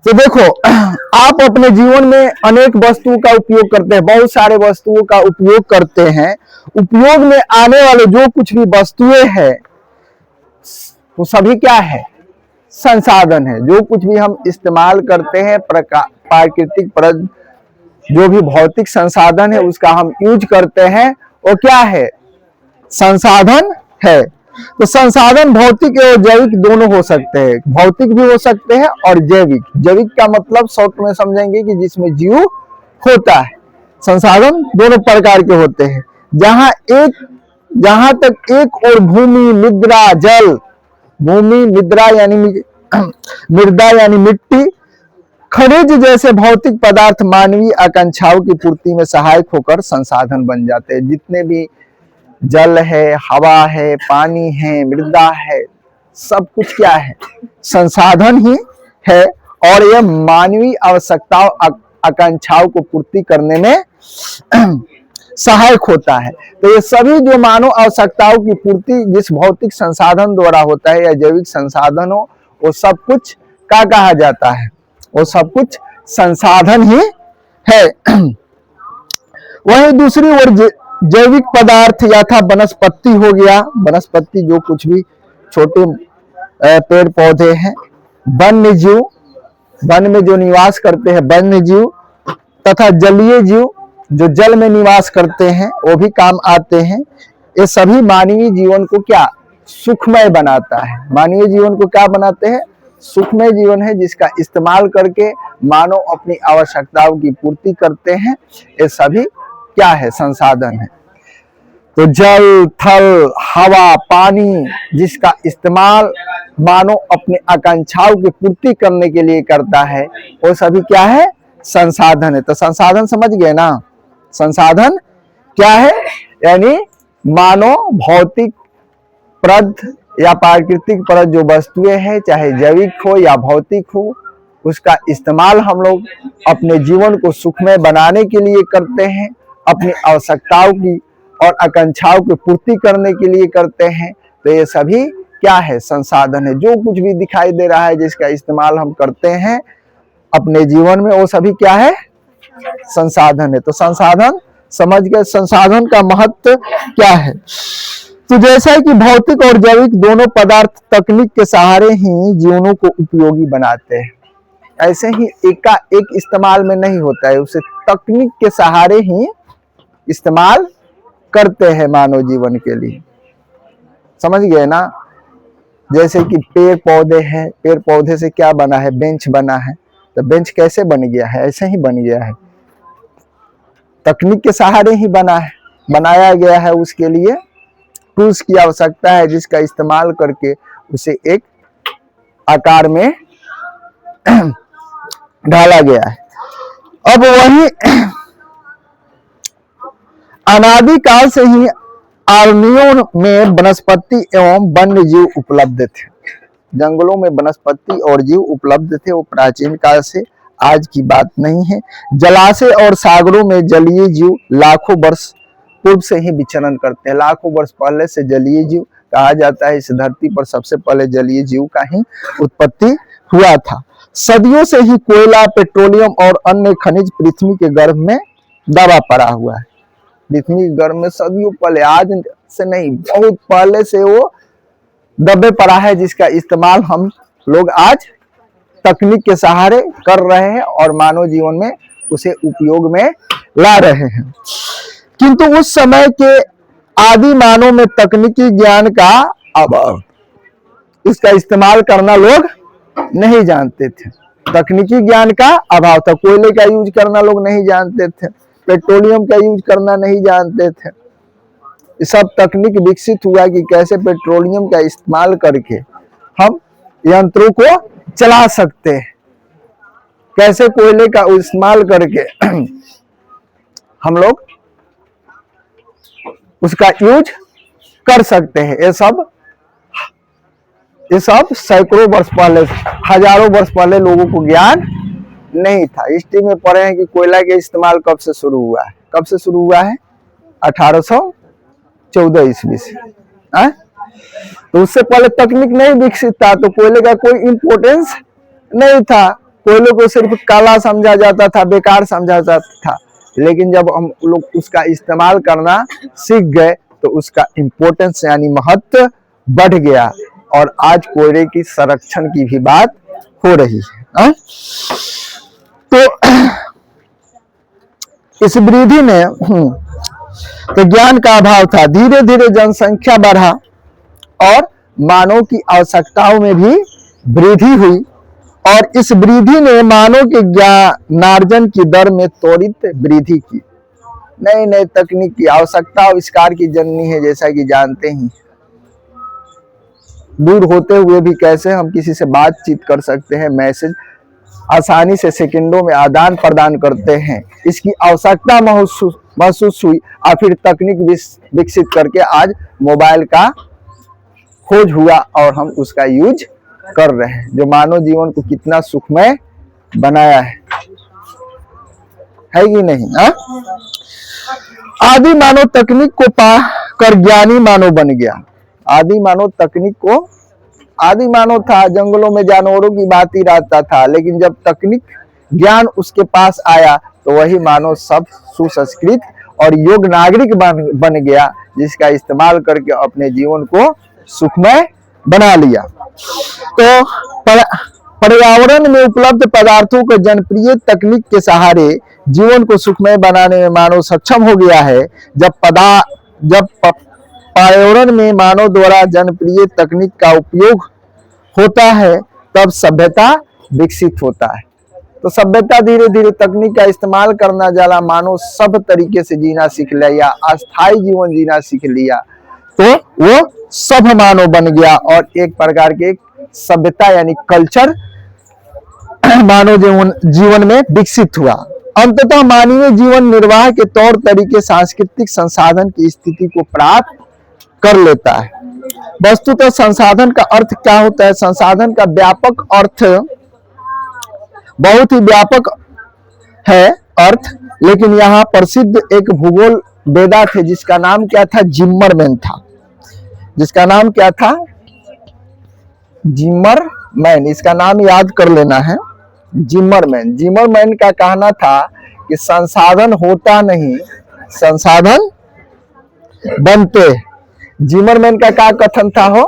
तो देखो, आप अपने जीवन में अनेक वस्तुओं का उपयोग करते हैं, बहुत सारे वस्तुओं का उपयोग करते हैं। उपयोग में आने वाले जो कुछ भी वस्तुएं हैं वो सभी क्या है? संसाधन है। जो कुछ भी हम इस्तेमाल करते हैं, प्राकृतिक जो भी भौतिक संसाधन है उसका हम यूज करते हैं, वो क्या है? संसाधन है। तो संसाधन भौतिक और जैविक दोनों हो सकते हैं। भौतिक भी हो सकते हैं और जैविक। जैविक का मतलब शॉर्ट में समझेंगे कि जिसमें जीव होता है। संसाधन दोनों प्रकार के होते हैं। जहां तक एक और भूमि, मृदा, जल, भूमि, मृदा यानी मिट्टी, खनिज जैसे भौतिक पदार्थ मानवीय आकांक्षाओं की पूर्ति में सहायक होकर संसाधन बन जाते हैं। जितने भी जल है, हवा है, पानी है, मृदा है, सब कुछ क्या है? संसाधन ही है। और यह मानवीय आवश्यकताओं, आकांक्षाओं को पूर्ति करने में सहायक होता है। तो ये सभी जो मानव आवश्यकताओं की पूर्ति जिस भौतिक संसाधन द्वारा होता है या जैविक संसाधन हो, वो सब कुछ क्या कहा जाता है? वो सब कुछ संसाधन ही है। वही दूसरी ओर जैविक पदार्थ यथा वनस्पति हो गया। वनस्पति जो कुछ भी छोटे पेड़ पौधे हैं, वन्य जीव, वन में जो निवास करते हैं वन्य जीव, तथा जलीय जीव जो जल में निवास करते हैं, वो भी काम आते हैं। ये सभी मानवीय जीवन को क्या? सुखमय बनाता है। मानवीय जीवन को क्या बनाते हैं? सुखमय जीवन है, जिसका इस्तेमाल करके मानव अपनी आवश्यकताओं की पूर्ति करते हैं। ये सभी क्या है? संसाधन है। तो जल, थल, हवा, पानी जिसका इस्तेमाल मानव अपनी आकांक्षाओं की पूर्ति करने के लिए करता है, वो सभी क्या है? संसाधन है। तो संसाधन समझ गए ना? संसाधन क्या है? यानी मानव भौतिक प्रद या प्राकृतिक प्रद जो वस्तुएं हैं, चाहे जैविक हो या भौतिक हो, उसका इस्तेमाल हम लोग अपने जीवन को सुखमय बनाने के लिए करते हैं, अपनी आवश्यकताओं की और आकांक्षाओं की पूर्ति करने के लिए करते हैं। तो ये सभी क्या है? संसाधन है। जो कुछ भी दिखाई दे रहा है जिसका इस्तेमाल हम करते हैं अपने जीवन में, वो सभी क्या है? संसाधन है। तो संसाधन समझ गए। संसाधन का महत्व क्या है? तो जैसा है कि भौतिक और जैविक दोनों पदार्थ तकनीक के सहारे ही जीवनों को उपयोगी बनाते हैं। ऐसे ही एक का एक इस्तेमाल में नहीं होता है, उसे तकनीक के सहारे ही इस्तेमाल करते हैं मानव जीवन के लिए। समझ गए ना? जैसे कि पेड़ पौधे हैं, पेड़ पौधे से क्या बना है? बेंच बना है। तो बेंच कैसे बन गया है? ऐसे ही बन गया है, तकनीक के सहारे ही बना है, बनाया गया है। उसके लिए टूल्स की आवश्यकता है, जिसका इस्तेमाल करके उसे एक आकार में ढाला गया है। अब वही अनादिकाल से ही अरण्यों में वनस्पति एवं वन्य जीव उपलब्ध थे। जंगलों में वनस्पति और जीव उपलब्ध थे, वो प्राचीन काल से, आज की बात नहीं है। जलाशय और सागरों में जलीय जीव लाखों वर्ष पूर्व से ही विचरण करते हैं। लाखों वर्ष पहले से जलीय जीव कहा जाता है। इस धरती पर सबसे पहले जलीय जीव का ही उत्पत्ति हुआ था। सदियों से ही कोयला, पेट्रोलियम और अन्य खनिज पृथ्वी के गर्भ में दबा पड़ा हुआ है। पृथ्वी के गर्भ में सदियों पहले, आज से नहीं, बहुत पहले से वो दबे पड़ा है, जिसका इस्तेमाल हम लोग आज तकनीक के सहारे कर रहे हैं और मानव जीवन में उसे उपयोग में ला रहे हैं। किंतु उस समय के आदि मानव में तकनीकी ज्ञान का अभाव, इसका इस्तेमाल करना लोग नहीं जानते थे। तकनीकी ज्ञान का अभाव था। कोयले का यूज करना लोग नहीं जानते थे, पेट्रोलियम का यूज करना नहीं जानते थे। सब तकनीक विकसित हुआ कि कैसे पेट्रोलियम का इस्तेमाल करके हम यंत्रों को चला सकते हैं, कैसे कोयले का इस्तेमाल करके हम लोग उसका यूज कर सकते हैं। ये सब सैकड़ों वर्ष पहले, हजारों वर्ष पहले लोगों को ज्ञान नहीं था। हिस्ट्री में पढ़े हैं कि कोयला के इस्तेमाल कब से शुरू हुआ है? कब से शुरू हुआ है? 1814 ईस्वी से। तो उससे पहले तकनीक नहीं विकसित था, तो कोयले का कोई इंपोर्टेंस नहीं था। कोयले को सिर्फ काला समझा जाता था, बेकार समझा जाता था, लेकिन जब हम लोग उसका इस्तेमाल करना सीख गए तो उसका इम्पोर्टेंस यानी महत्व बढ़ गया और आज कोयले की संरक्षण की भी बात हो रही है। तो इस वृद्धि में तो ज्ञान का अभाव था, धीरे धीरे जनसंख्या बढ़ा और मानव की आवश्यकताओं में भी वृद्धि हुई और इस वृद्धि ने मानव के ज्ञानार्जन की दर में त्वरित वृद्धि की। नई नई तकनीक की आवश्यकता आविष्कार की जननी है, जैसा कि जानते ही। दूर होते हुए भी कैसे हम किसी से बातचीत कर सकते हैं, मैसेज आसानी से सेकंडों में आदान प्रदान करते हैं, इसकी आवश्यकता महसूस हुई और फिर तकनीक विकसित करके आज मोबाइल का खोज हुआ और हम उसका यूज कर रहे हैं, जो मानव जीवन को कितना सुखमय बनाया है कि नहीं? आदि मानव तकनीक को पा कर ज्ञानी मानव बन गया। आदि मानव तकनीक को, आदि मानव था, जंगलों में जानवरों की बात ही रहता था, लेकिन जब तकनीक ज्ञान उसके पास आया तो वही मानव सब सुसंस्कृत और योग्य नागरिक बन गया, जिसका इस्तेमाल करके अपने जीवन को सुखमय बना लिया। तो पर्यावरण में उपलब्ध पदार्थों को जनप्रिय तकनीक के सहारे जीवन को सुखमय बनाने में मानव सक्षम हो गया है। जब पर्यावरण में मानव द्वारा जनप्रिय तकनीक का उपयोग होता है तब सभ्यता विकसित होता है। तो सभ्यता धीरे धीरे तकनीक का इस्तेमाल करना जाला, मानव सब तरीके से जीना सीख लिया, अस्थायी जीवन जीना सीख लिया, तो वो सब मानव बन गया और एक प्रकार के सभ्यता यानी कल्चर मानव जीवन में विकसित हुआ। अंततः मानवीय जीवन निर्वाह के तौर तरीके सांस्कृतिक संसाधन की स्थिति को प्राप्त कर लेता है। वस्तुतः संसाधन का अर्थ क्या होता है? संसाधन का व्यापक अर्थ बहुत ही व्यापक है अर्थ, लेकिन यहाँ प्रसिद्ध एक भूगोल वेदा थे जिसका नाम क्या था? जिम्मरमैन था। जिसका नाम क्या था? जिम्मरमैन। इसका नाम याद कर लेना है, जिम्मरमैन। जिम्मरमैन का कहना था कि संसाधन होता नहीं, संसाधन बनते। जिम्मरमैन का क्या कथन था हो?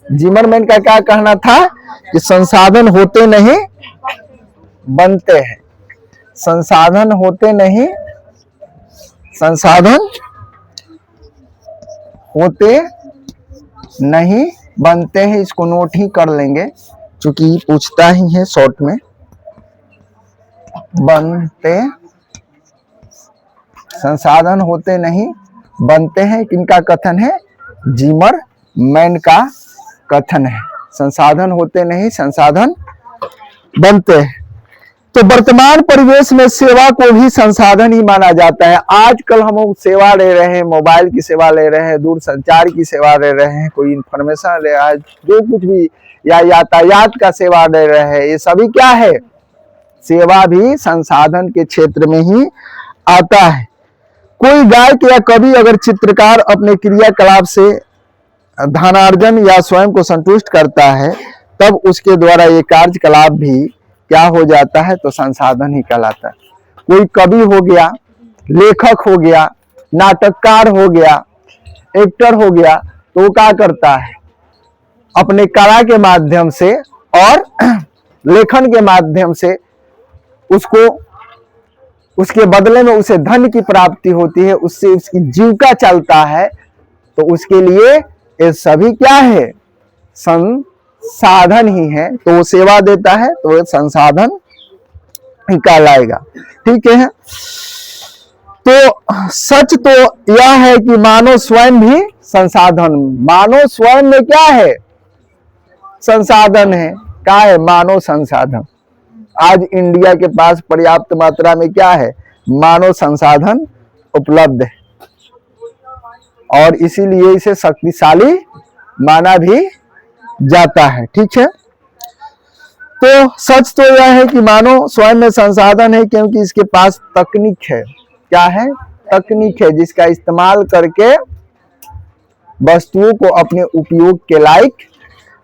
जिम्मरमैन का क्या कहना था कि संसाधन होते नहीं बनते हैं। संसाधन होते नहीं, संसाधन होते नहीं बनते हैं। इसको नोट ही कर लेंगे क्योंकि पूछता ही है शॉर्ट में। बनते, संसाधन होते नहीं बनते हैं, किनका कथन है? जिम्मरमैन का कथन है। संसाधन होते नहीं, संसाधन बनते हैं। तो वर्तमान परिवेश में सेवा को भी संसाधन ही माना जाता है। आजकल हम लोग सेवा ले रहे हैं, मोबाइल की सेवा ले रहे हैं, दूर संचार की सेवा ले रहे हैं, कोई इंफॉर्मेशन ले रहा है, जो कुछ भी, या यातायात का सेवा ले रहे हैं, ये सभी क्या है? सेवा भी संसाधन के क्षेत्र में ही आता है। कोई गायक या कवि अगर चित्रकार अपने क्रियाकलाप से धनार्जन या स्वयं को संतुष्ट करता है तब उसके द्वारा ये कार्यकलाप भी क्या हो जाता है? तो संसाधन ही कहलाता है। कोई कवि हो गया, लेखक हो गया, नाटककार हो गया, एक्टर हो गया, तो वो क्या करता है? अपने कला के माध्यम से और लेखन के माध्यम से उसको, उसके बदले में उसे धन की प्राप्ति होती है, उससे उसकी जीविका चलता है। तो उसके लिए ये सभी क्या है? संसाधन ही है। तो वो सेवा देता है तो वो संसाधन ही कहलाएगा। ठीक है। तो सच तो यह है कि मानव स्वयं भी संसाधन, मानव स्वयं में क्या है? संसाधन है। क्या है? मानव संसाधन। आज इंडिया के पास पर्याप्त मात्रा में क्या है? मानव संसाधन उपलब्ध है और इसीलिए इसे शक्तिशाली माना भी जाता है। ठीक है। तो सच तो यह है कि मानव स्वयं में संसाधन है क्योंकि इसके पास तकनीक है। क्या है? तकनीक है, जिसका इस्तेमाल करके वस्तुओं को अपने उपयोग के लायक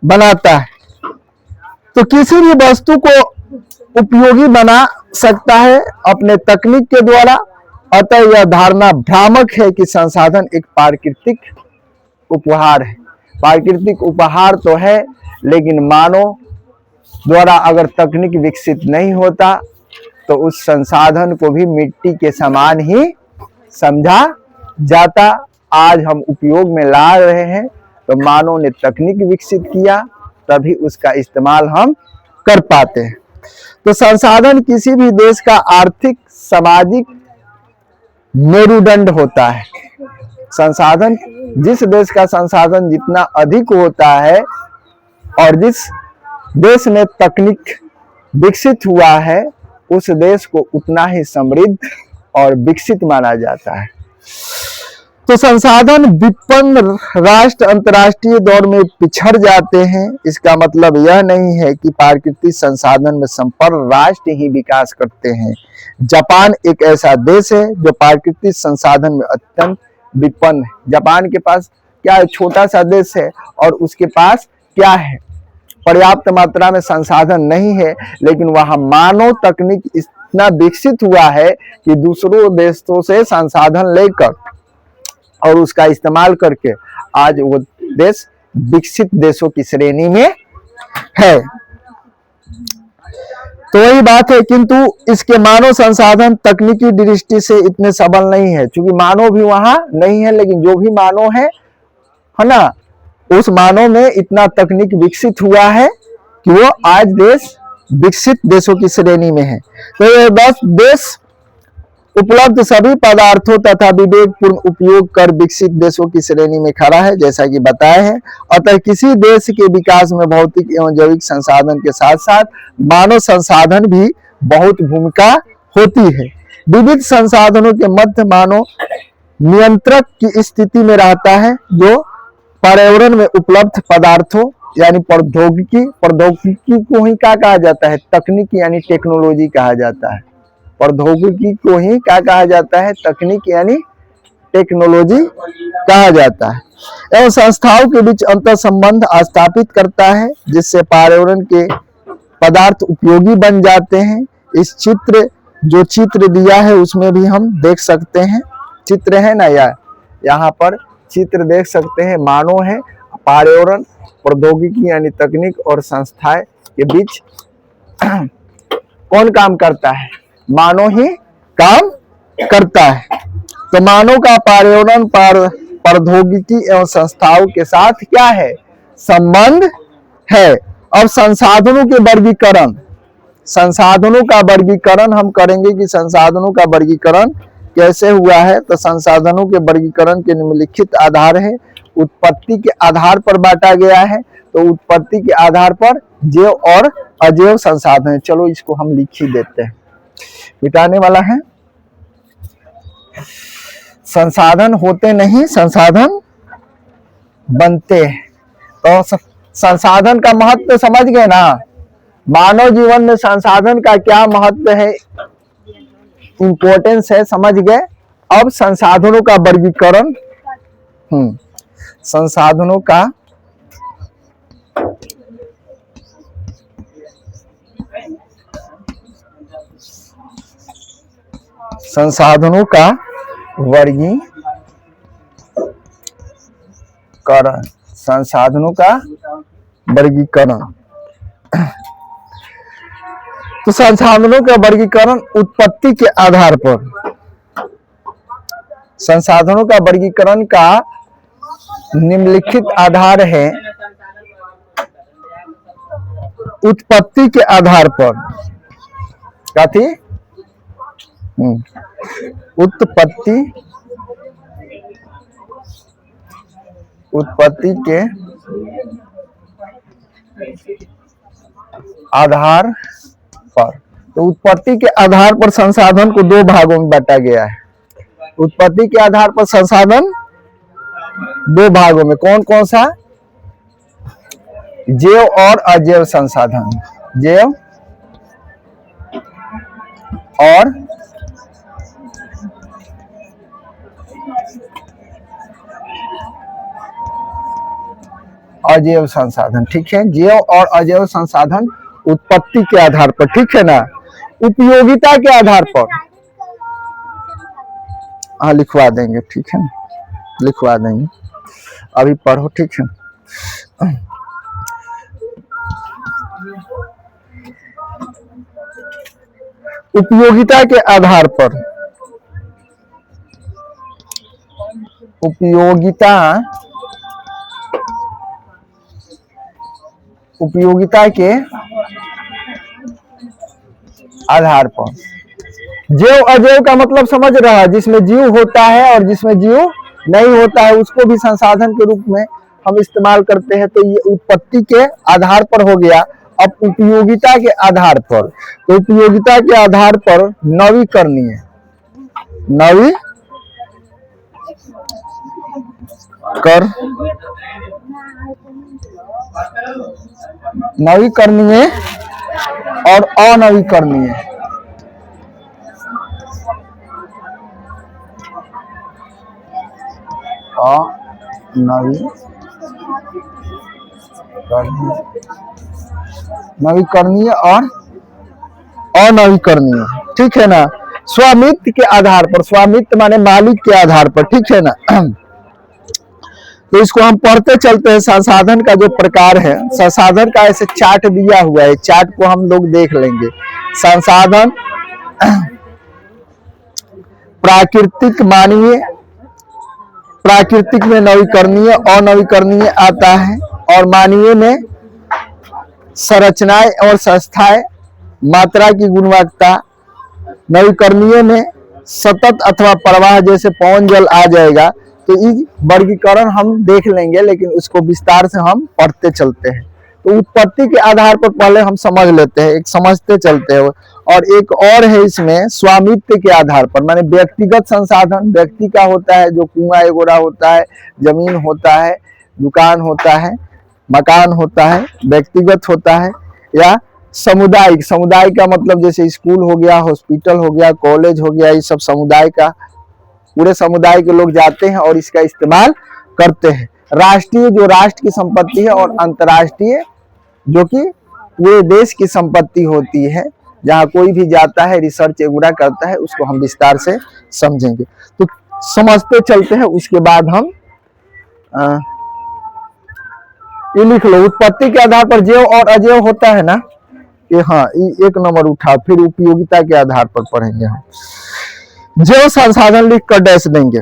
बनाता है। तो किसी भी वस्तु को उपयोगी बना सकता है अपने तकनीक के द्वारा। अतः यह धारणा भ्रामक है कि संसाधन एक प्राकृतिक उपहार है। प्राकृतिक उपहार तो है, लेकिन मानव द्वारा अगर तकनीक विकसित नहीं होता तो उस संसाधन को भी मिट्टी के समान ही समझा जाता। आज हम उपयोग में ला रहे हैं तो मानव ने तकनीक विकसित किया, तभी उसका इस्तेमाल हम कर पाते हैं। तो संसाधन किसी भी देश का आर्थिक सामाजिक मेरुदंड होता है। संसाधन, जिस देश का संसाधन जितना अधिक होता है और जिस देश में तकनीक विकसित हुआ है, उस देश को उतना ही समृद्ध और विकसित माना जाता है। तो संसाधन विपन्न राष्ट्र अंतर्राष्ट्रीय दौर में पिछड़ जाते हैं। इसका मतलब यह नहीं है कि प्राकृतिक संसाधन में संपन्न राष्ट्र ही विकास करते हैं। जापान एक ऐसा देश है जो प्राकृतिक संसाधन में अत्यंत विपन्न है। जापान के पास क्या है? छोटा सा देश है और उसके पास क्या है? पर्याप्त मात्रा में संसाधन नहीं है, लेकिन वहां मानव तकनीक इतना विकसित हुआ है कि दूसरों देशों से संसाधन लेकर और उसका इस्तेमाल करके आज वो देश विकसित देशों की श्रेणी में है। तो वही बात है, किंतु इसके मानव संसाधन तकनीकी दृष्टि से इतने सबल नहीं है, क्योंकि मानव भी वहां नहीं है। लेकिन जो भी मानव है ना, उस मानव में इतना तकनीक विकसित हुआ है कि वो आज देश विकसित देशों की श्रेणी में है। तो ये 10 देश उपलब्ध सभी पदार्थों तथा विवेकपूर्ण उपयोग कर विकसित देशों की श्रेणी में खड़ा है, जैसा कि बताया है। अतः किसी देश के विकास में भौतिक एवं जैविक संसाधन के साथ साथ मानव संसाधन भी बहुत भूमिका होती है। विविध संसाधनों के मध्य मानव नियंत्रक की स्थिति में रहता है, जो पर्यावरण में उपलब्ध पदार्थों यानी प्रौद्योगिकी को ही क्या कहा जाता है? तकनीक यानी टेक्नोलॉजी कहा जाता है। प्रौद्योगिकी को ही क्या कहा जाता है? तकनीक यानी टेक्नोलॉजी कहा जाता है। एवं संस्थाओं के बीच अंतर संबंध स्थापित करता है, जिससे पर्यावरण के पदार्थ उपयोगी बन जाते हैं। इस जो चित्र दिया है उसमें भी हम देख सकते हैं, चित्र है ना यार, यहाँ पर चित्र देख सकते हैं। मानव है, पर्यावरण, प्रौद्योगिकी यानी तकनीक और संस्थाएं के बीच कौन काम करता है? मानव ही काम करता है। तो मानव का पर्यावरण, प्रौद्योगिकी एवं संस्थाओं के साथ क्या है? संबंध है। अब संसाधनों के वर्गीकरण, संसाधनों का वर्गीकरण हम करेंगे कि संसाधनों का वर्गीकरण कैसे हुआ है। तो संसाधनों के वर्गीकरण के निम्नलिखित आधार है। उत्पत्ति के आधार पर बांटा गया है। तो उत्पत्ति के आधार पर जैव और अजैव संसाधन। चलो इसको हम लिख ही देते हैं, मिटाने वाला है। संसाधन होते नहीं, संसाधन बनते हैं। तो संसाधन का महत्व समझ गए ना? मानव जीवन में संसाधन का क्या महत्व है, इंपॉर्टेंस है, समझ गए। अब संसाधनों का वर्गीकरण, संसाधनों का वर्गीकरण, संसाधनों का वर्गीकरण। तो संसाधनों का वर्गीकरण उत्पत्ति के आधार पर, संसाधनों का वर्गीकरण का निम्नलिखित आधार है। उत्पत्ति के आधार पर क्या थी? उत्पत्ति के आधार पर। तो उत्पत्ति के आधार पर संसाधन को 2 भागों में बांटा गया है। उत्पत्ति के आधार पर संसाधन 2 भागों में, कौन कौन सा? जैव और अजैव संसाधन। जैव और अजैव संसाधन। ठीक है, जैव और अजैव संसाधन उत्पत्ति के आधार पर, ठीक है ना। उपयोगिता के आधार पर, हाँ लिखवा देंगे, ठीक है ना, लिखवा देंगे, अभी पढ़ो, ठीक है। उपयोगिता के आधार पर, उपयोगिता के आधार पर, जैव अजैव का मतलब समझ रहा है, जिसमें जीव होता है और जिसमें जीव नहीं होता है उसको भी संसाधन के रूप में हम इस्तेमाल करते हैं। तो ये उत्पत्ति के आधार पर हो गया। अब उपयोगिता के आधार पर, तो उपयोगिता के आधार पर नवीकरणीय, नवीकरणीय और अनवीकरणीय, नवीकरणीय और अनवीकरणीय, ठीक है ना। स्वामित्व के आधार पर, स्वामित्व माने मालिक के आधार पर, ठीक है ना। तो इसको हम पढ़ते चलते हैं। संसाधन का जो प्रकार है, संसाधन का ऐसे चार्ट दिया हुआ है, चार्ट को हम लोग देख लेंगे। संसाधन प्राकृतिक, मानवीय, प्राकृतिक में नवीकरणीय, अनवीकरणीय आता है, और मानवीय में संरचनाएं और संस्थाएं, मात्रा की गुणवत्ता, नवीकरणीय में सतत अथवा प्रवाह, जैसे पवन जल आ जाएगा। तो इस वर्गीकरण हम देख लेंगे, लेकिन उसको विस्तार से हम पढ़ते चलते हैं। तो उत्पत्ति के आधार पर पहले हम समझ लेते हैं, एक समझते चलते हैं। और एक और है इसमें स्वामित्व के आधार पर, माने व्यक्तिगत संसाधन, व्यक्ति का होता है, जो कुआं एगोरा होता है, जमीन होता है, दुकान होता है, मकान होता है, व्यक्तिगत होता है। या सामुदायिक, समुदाय का मतलब जैसे स्कूल हो गया, हॉस्पिटल हो गया, कॉलेज हो गया, ये सब समुदाय का, पूरे समुदाय के लोग जाते हैं और इसका इस्तेमाल करते हैं। राष्ट्रीय, जो राष्ट्र की संपत्ति है, और अंतर्राष्ट्रीय, जो कि पूरे देश की संपत्ति होती है, जहाँ कोई भी जाता है, रिसर्च वगैरह करता है, उसको हम विस्तार से समझेंगे। तो समझते चलते हैं, उसके बाद हम ये लिख लो। उत्पत्ति के आधार पर जैव और अजैव होता है ना, ये हाँ, ये एक नंबर उठा। फिर उपयोगिता के आधार पर पढ़ेंगे हम। जैव संसाधन लिख कर डैश देंगे।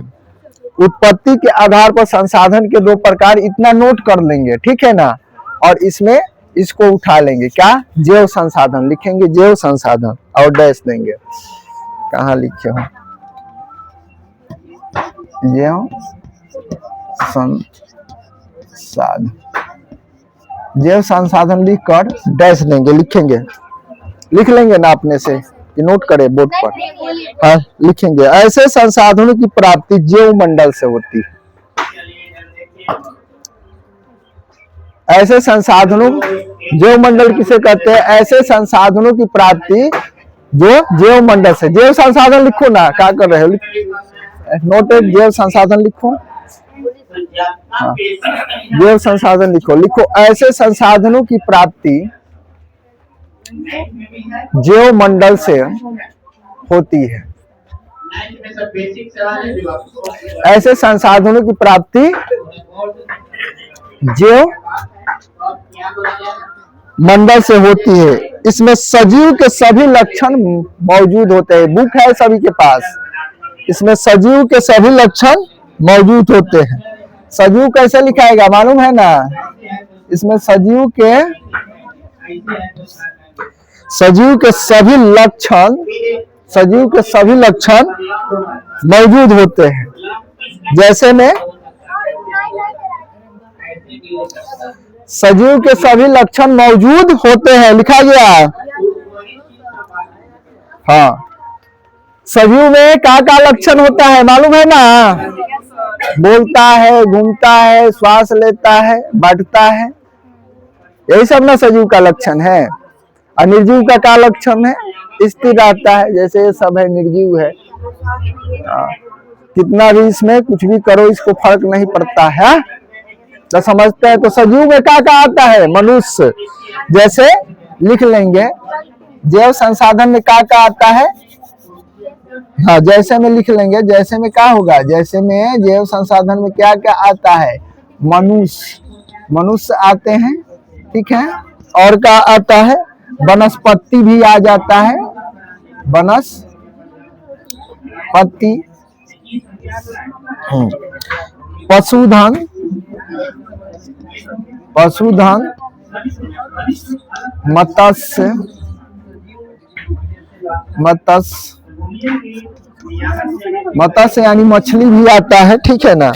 उत्पत्ति के आधार पर संसाधन के दो प्रकार, इतना नोट कर लेंगे, ठीक है ना। और इसमें इसको उठा लेंगे, क्या, जैव संसाधन लिखेंगे, जैव संसाधन, और डैश देंगे। कहाँ लिखे हो, जैव संसाधन, जैव संसाधन लिख कर डैश देंगे, लिखेंगे, लिख लेंगे ना अपने से, कि नोट करें बोर्ड पर, हाँ लिखेंगे। ऐसे संसाधनों की प्राप्ति जैव मंडल से होती है। ऐसे संसाधनों, जैव मंडल किसे कहते हैं, ऐसे संसाधनों की प्राप्ति जो जैव मंडल से। जैव संसाधन लिखो ना, क्या कर रहे हो, नोटेड, जैव संसाधन लिखो, हाँ, जैव संसाधन लिखो, लिखो। ऐसे संसाधनों की प्राप्ति जैव मंडल से होती है। ऐसे संसाधनों की प्राप्ति जैव मंडल से होती है। इसमें सजीव के सभी लक्षण मौजूद होते हैं। बुक है सभी के पास, इसमें सजीव के सभी लक्षण मौजूद होते हैं। सजीव कैसे लिखाएगा मालूम है ना, इसमें सजीव के सभी लक्षण, सजीव के सभी लक्षण मौजूद होते हैं। जैसे में सजीव के सभी लक्षण मौजूद होते हैं, लिखा गया। हाँ, सजीव में क्या लक्षण होता है मालूम है ना, बोलता है, घूमता है, श्वास लेता है, बढ़ता है, यही सब ना सजीव का लक्षण है। और निर्जीव का क्या लक्षण है, स्थिर रहता है, जैसे ये सब है निर्जीव है। कितना भी इसमें कुछ भी करो, इसको फर्क नहीं पड़ता है, तो समझते हैं। तो सजीव में क्या आता है, मनुष्य, जैसे लिख लेंगे। जैव संसाधन में क्या क्या आता है? हाँ, जैसे में लिख लेंगे। जैसे में क्या होगा? जैसे में जैव संसाधन में क्या क्या आता है? मनुष्य आते हैं, ठीक है। और क्या आता है? वनस्पति भी आ जाता है, वनस्पति, पशुधन, मत्स्य यानी मछली भी आता है, ठीक है ना।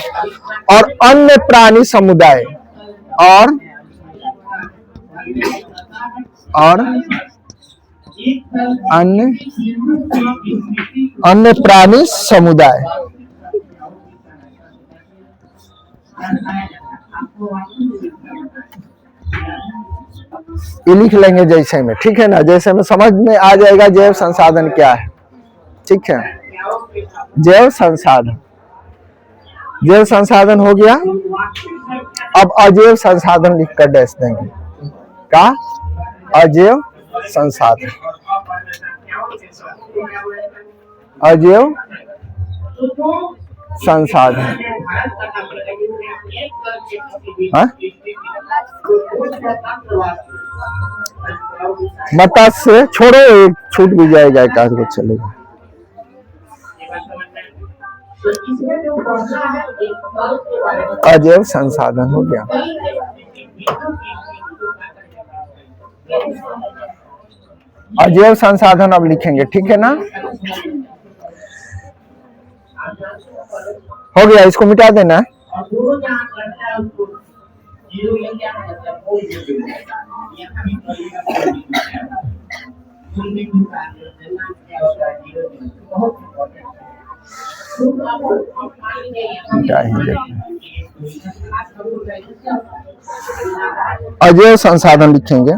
और अन्य प्राणी समुदाय, और अन्य प्राणी समुदाय, ये लिख लेंगे जैसे में, ठीक है ना। जैसे में समझ में आ जाएगा जैव संसाधन क्या है, ठीक है। जैव संसाधन हो गया। अब अजैव संसाधन लिखकर डैश देंगे। का? अजैव संसाधन, अजैव संसाधन, मत्स्य छोड़ो, एक छूट भी जाएगा, एक आध को चलेगा। अजैव संसाधन हो गया। अजैव संसाधन अब लिखेंगे, ठीक है ना। हो गया, इसको मिटा देना। अजैव संसाधन लिखेंगे।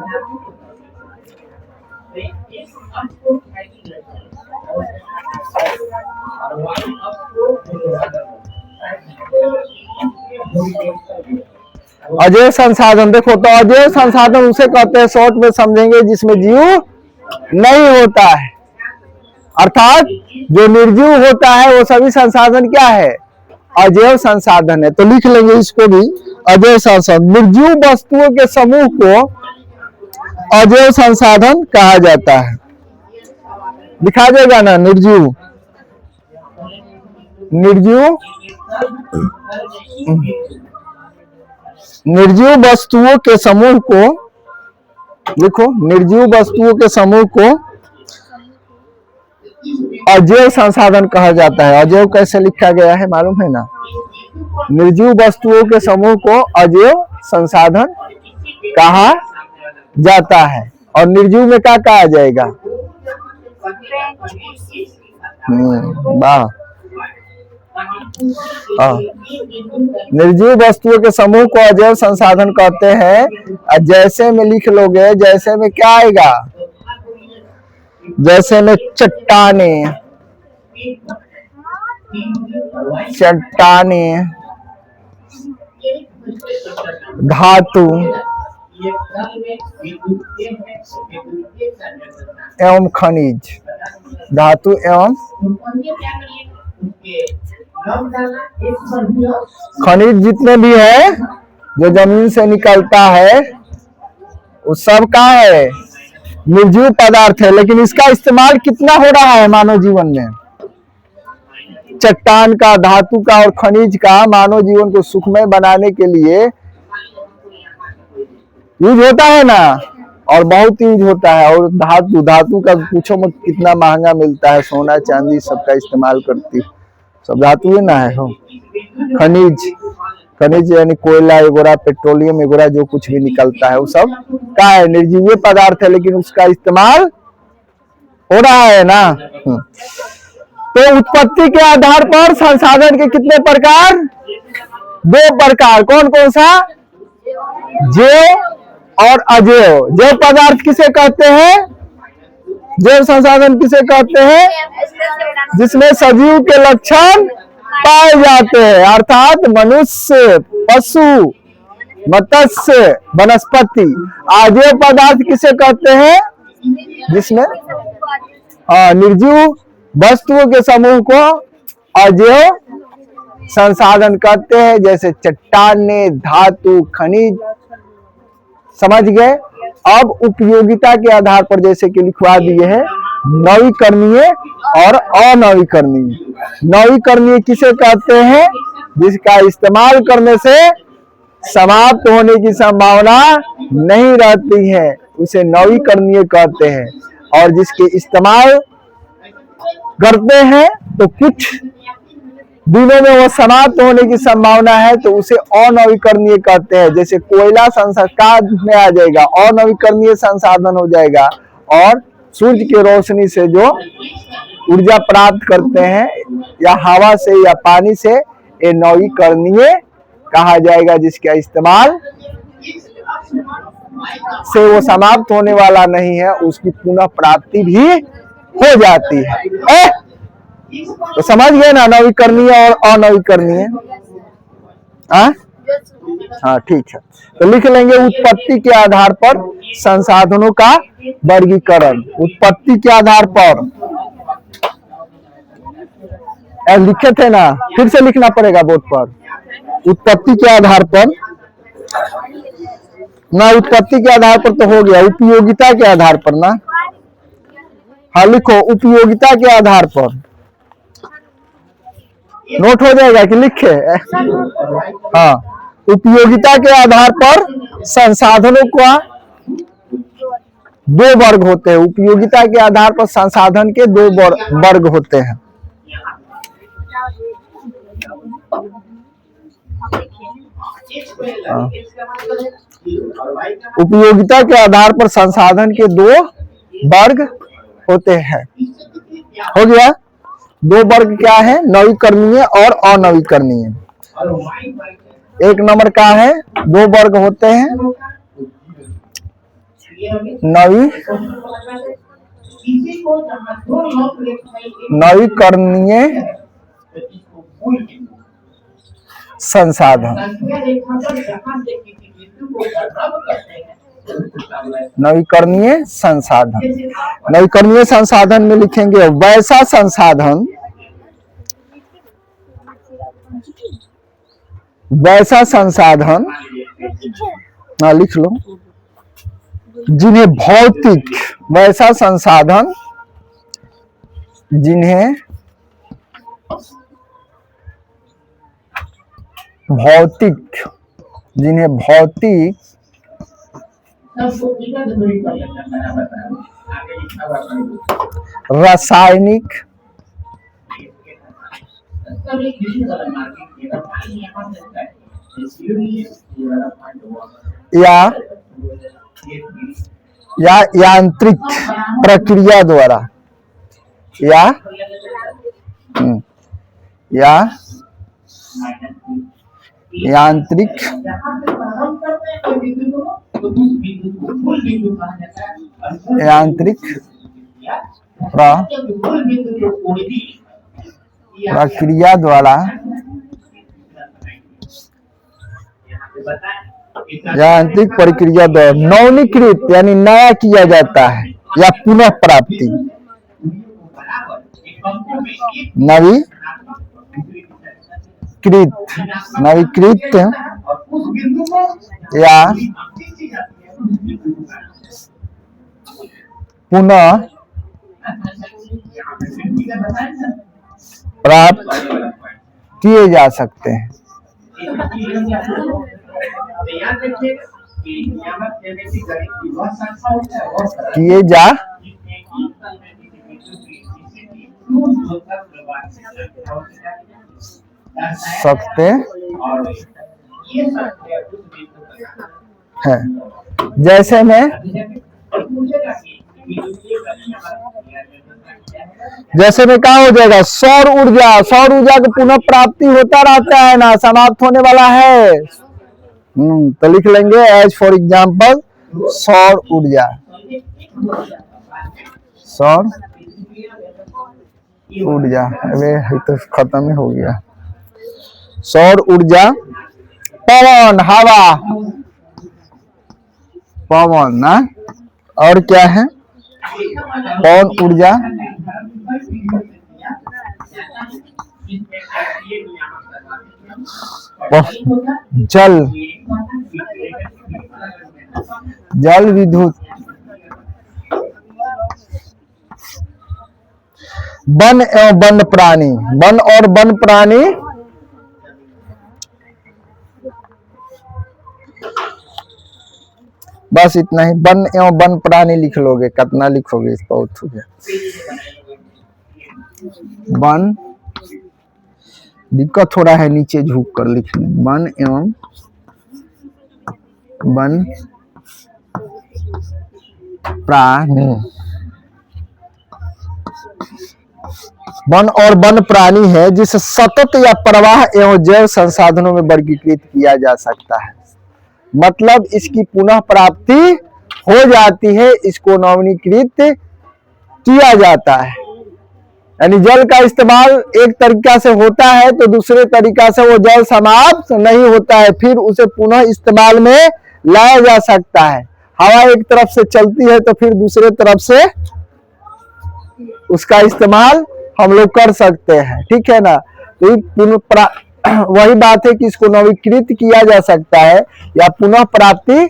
अजैव संसाधन देखो तो अजैव संसाधन उसे कहते हैं, शॉर्ट में समझेंगे, जिसमें जीव नहीं होता है। अर्थात जो निर्जीव होता है वो सभी संसाधन क्या है? अजैव संसाधन है। तो लिख लेंगे इसको भी, अजैव संसाधन। निर्जीव वस्तुओं के समूह को अजैव संसाधन कहा जाता है। दिखा देगा ना, निर्जीव वस्तुओं के समूह को लिखो, निर्जीव वस्तुओं के समूह को अजैव संसाधन कहा जाता है। अजैव कैसे लिखा गया है मालूम है ना? निर्जीव वस्तुओं के समूह को अजैव संसाधन कहा जाता है। और निर्जीव में क्या कहा जाएगा? वाह, निर्जीव वस्तुओं के समूह को अजैव संसाधन कहते हैं। जैसे में लिख लोगे, जैसे में क्या आएगा? जैसे में चट्टाने, धातु एवं खनिज, धातु एवं खनिज जितने भी है जो जमीन से निकलता है वो सब का है? निर्जीव पदार्थ है। लेकिन इसका इस्तेमाल कितना हो रहा है मानव जीवन में? चट्टान का, धातु का और खनिज का मानव जीवन को सुखमय बनाने के लिए यूज होता है ना, और बहुत यूज होता है। और धातु का पूछो मत कितना महंगा मिलता है, सोना चांदी सबका इस्तेमाल करती, सब धातु है ना है। हो खनिज यानी कोयला वगैरह, पेट्रोलियम वगैरह जो कुछ भी निकलता है वो सब क्या है? निर्जीव पदार्थ है, लेकिन उसका इस्तेमाल हो रहा है ना। तो उत्पत्ति के आधार पर संसाधन के कितने प्रकार? 2 प्रकार। कौन कौन सा? जैव और अजैव। जैव पदार्थ किसे कहते हैं? जैव संसाधन किसे कहते हैं? जिसमें सजीव के लक्षण पाए जाते हैं, अर्थात मनुष्य, पशु, मत्स्य वनस्पति। अजैव पदार्थ किसे कहते हैं? जिसमें निर्जीव वस्तुओं के समूह को अजैव संसाधन कहते हैं, जैसे चट्टाने, धातु, खनिज। समझ गए? अब उपयोगिता के आधार पर जैसे कि लिखवा दिए हैं नवीकरणीय और अनवीकरणीय। नवीकरणीय किसे कहते हैं? जिसका इस्तेमाल करने से समाप्त होने की संभावना नहीं रहती है, उसे नवीकरणीय कहते हैं। और जिसके इस्तेमाल करते हैं तो कुछ दिनों में वो समाप्त होने की संभावना है, तो उसे अनवीकरणीय कहते हैं। जैसे कोयला संसाधन में आ जाएगा, अनवीकरणीय संसाधन हो जाएगा। और सूर्य की रोशनी से जो ऊर्जा प्राप्त करते हैं, या हवा से या पानी से, ये नवीकरणीय कहा जाएगा। जिसका इस्तेमाल से वो समाप्त होने वाला नहीं है, उसकी पुनः प्राप्ति भी हो जाती है। तो समझ गए ना नवीकरणीय और अनवीकरणीय? हाँ ठीक है। तो लिख लेंगे उत्पत्ति के आधार पर संसाधनों का वर्गीकरण। उत्पत्ति के आधार पर लिखे थे ना, फिर से लिखना पड़ेगा बोर्ड पर। उत्पत्ति के आधार पर ना, उत्पत्ति के आधार पर तो हो गया, उपयोगिता के आधार पर ना। हाँ लिखो, उपयोगिता के आधार पर। नोट हो जाएगा कि लिखे? हाँ, उपयोगिता के आधार पर संसाधनों का दो वर्ग होते हैं। उपयोगिता के आधार पर संसाधन के दो वर्ग होते हैं। उपयोगिता के आधार पर संसाधन के दो वर्ग होते हैं। हो गया? दो वर्ग क्या है? नवीकरणीय और अनवीकरणीय। एक नंबर का है, दो वर्ग होते हैं, नवीकरणीय संसाधन। नवीकरणीय संसाधन। नवीकरणीय संसाधन में लिखेंगे वैसा संसाधन, वैसा संसाधन, लिख लो, जिन्हें भौतिक, वैसा संसाधन जिन्हें भौतिक, जिन्हें भौतिक, रासायनिक या यांत्रिक प्रक्रिया द्वारा, या यांत्रिक प्रक्रिया द्वारा, यांत्रिक प्रक्रिया द्वारा नवीनीकृत यानी नया किया जाता है, या पुनः प्राप्ति, नवीकृत या पुनः प्राप्त किए जा सकते हैं। किए जा सकते हैं। जैसे में क्या हो जाएगा? सौर ऊर्जा। सौर ऊर्जा की पुनः प्राप्ति होता रहता है ना, समाप्त होने वाला है। तो लिख लेंगे एज फॉर एग्जाम्पल सौर ऊर्जा। सौर ऊर्जा, अरे तो खत्म ही हो गया। सौर ऊर्जा, पवन, हवा, पवन ना, और क्या है? पवन ऊर्जा, जल, जल विद्युत, वन एवं वन प्राणी, वन और वन प्राणी, बस इतना ही। वन एवं वन प्राणी लिख लोगे, कितना लिखोगे इस बहुत हो गया। वन, दिक्कत थोड़ा है नीचे झुक कर लिखने, वन एवं वन प्राणी, वन और वन प्राणी है जिसे सतत या प्रवाह एवं जैव संसाधनों में वर्गीकृत किया जा सकता है। मतलब इसकी पुनः प्राप्ति हो जाती है, इसको नवीनीकृत किया जाता है। यानी जल का इस्तेमाल एक तरीका से होता है तो दूसरे तरीका से वो जल समाप्त नहीं होता है, फिर उसे पुनः इस्तेमाल में लाया जा सकता है। हवा एक तरफ से चलती है तो फिर दूसरे तरफ से उसका इस्तेमाल हम लोग कर सकते हैं, ठीक है ना। तो वही बात है कि इसको नवीनीकृत किया जा सकता है या पुनः प्राप्ति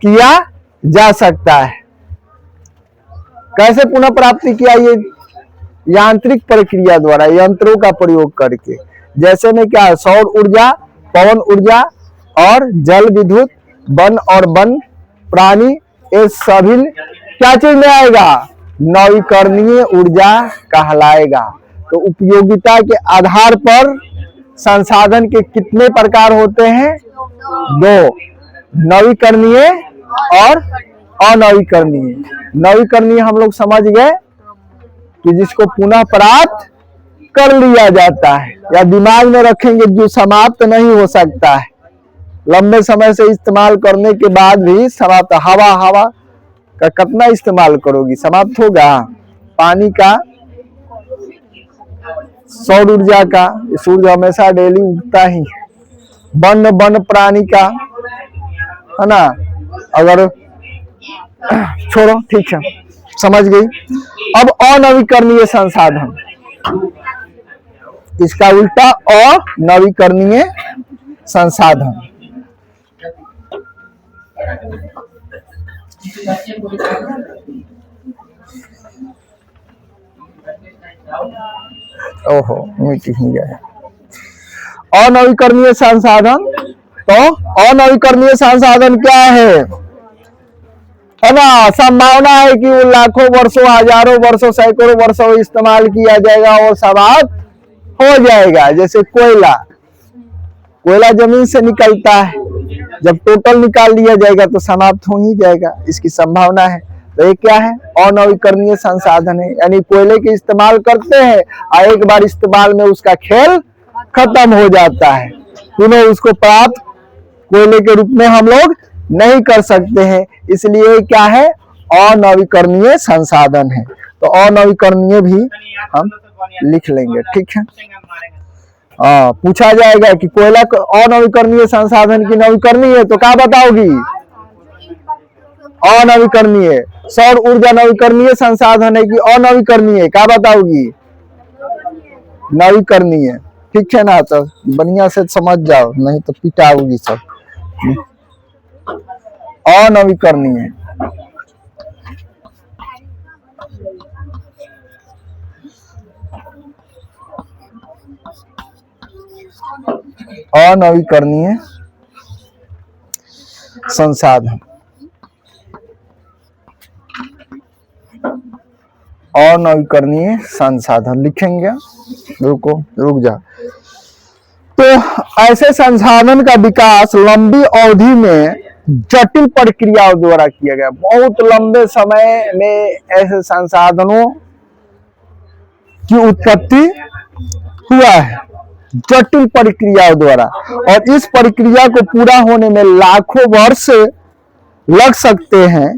किया जा सकता है। कैसे पुनः प्राप्ति किया? ये यांत्रिक प्रक्रिया द्वारा, यंत्रों का प्रयोग करके। जैसे में क्या है? सौर ऊर्जा, पवन ऊर्जा और जल विद्युत, वन और वन प्राणी, ये सभी क्या चीज में आएगा? नवीकरणीय ऊर्जा कहलाएगा। तो उपयोगिता के आधार पर संसाधन के कितने प्रकार होते हैं? दो, नवीकरणीय और अनवीकरणीय। नवीकरणीय हम लोग समझ गए कि जिसको पुनः प्राप्त कर लिया जाता है, या दिमाग में रखेंगे जो समाप्त नहीं हो सकता है, लंबे समय से इस्तेमाल करने के बाद भी समाप्त। हवा, हवा का कितना इस्तेमाल करोगी? समाप्त होगा। पानी का, सौर ऊर्जा का, सूर्य हमेशा डेली उगता ही। वन, वन प्राणी का, है ना। अगर छोड़ो, ठीक है, समझ गई। अब अनवीकरणीय संसाधन, इसका उल्टा अनवीकरणीय संसाधन। ओहो, मीटिंग गया है। अनवीकरणीय संसाधन, तो अनवीकरणीय संसाधन क्या है ना। संभावना है कि वो लाखों वर्षों, हजारों वर्षों, सैकड़ों वर्षों इस्तेमाल किया जाएगा और समाप्त हो जाएगा। जैसे कोयला, कोयला जमीन से निकलता है, जब टोटल निकाल लिया जाएगा तो समाप्त हो ही जाएगा, इसकी संभावना है। तो ये क्या है? अनवीकरणीय संसाधन है। यानी कोयले के इस्तेमाल करते हैं और एक बार इस्तेमाल में उसका खेल खत्म हो जाता है, पुनः उसको प्राप्त कोयले के रूप में हम लोग नहीं कर सकते हैं। इसलिए क्या है? अनवीकरणीय संसाधन है। तो अनवीकरणीय भी हम लिख लेंगे, ठीक है। पूछा जाएगा कि कोयला अनवीकरणीय संसाधन की नवीकरणीय है तो क्या बताओगी? अनवीकरणीय। सौर ऊर्जा नवीकरणीय संसाधन है कि अनवीकरणीय, क्या बताओगी? नवीकरणीय, ठीक है ना। तो बढ़िया से समझ जाओ, नहीं तो पिटाओगी सब। अनवीकरणीय, अनवीकरणीय संसाधन, अनवीकरणीय संसाधन लिखेंगे। रुक जा। तो ऐसे संसाधन का विकास लंबी अवधि में जटिल प्रक्रियाओं द्वारा किया गया। बहुत लंबे समय में ऐसे संसाधनों की उत्पत्ति हुआ है जटिल प्रक्रियाओं द्वारा, और इस प्रक्रिया को पूरा होने में लाखों वर्ष लग सकते हैं।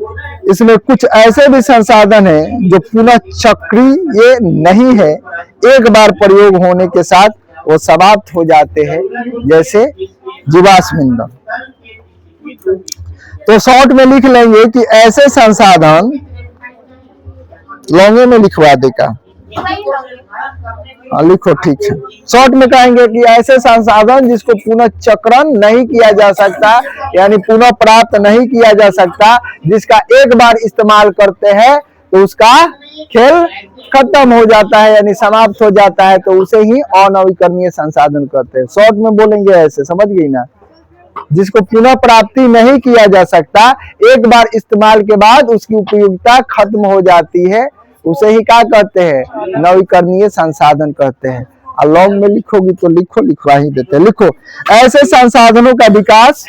इसमें कुछ ऐसे भी संसाधन हैं जो पुनः चक्रीय नहीं है, एक बार प्रयोग होने के साथ वो समाप्त हो जाते हैं, जैसे जीवाश्म ईंधन। तो शॉर्ट में लिख लेंगे कि ऐसे संसाधन, लॉन्गे में लिखवा देगा, लिखो ठीक है। शॉर्ट में कहेंगे कि ऐसे संसाधन जिसको पुनः चक्रण नहीं किया जा सकता, यानी पुनः प्राप्त नहीं किया जा सकता, जिसका एक बार इस्तेमाल करते हैं तो उसका खेल खत्म हो जाता है, यानी समाप्त हो जाता है, तो उसे ही अनवीकरणीय संसाधन कहते हैं। शॉर्ट में बोलेंगे ऐसे, समझ गई ना? जिसको पुनः प्राप्ति नहीं किया जा सकता, एक बार इस्तेमाल के बाद उसकी उपयोगिता खत्म हो जाती है, उसे ही क्या कहते हैं? नवीकरणीय संसाधन कहते हैं। और लॉन्ग में लिखोगी तो लिखो, लिखवा ही देते हैं। लिखो ऐसे संसाधनों का विकास,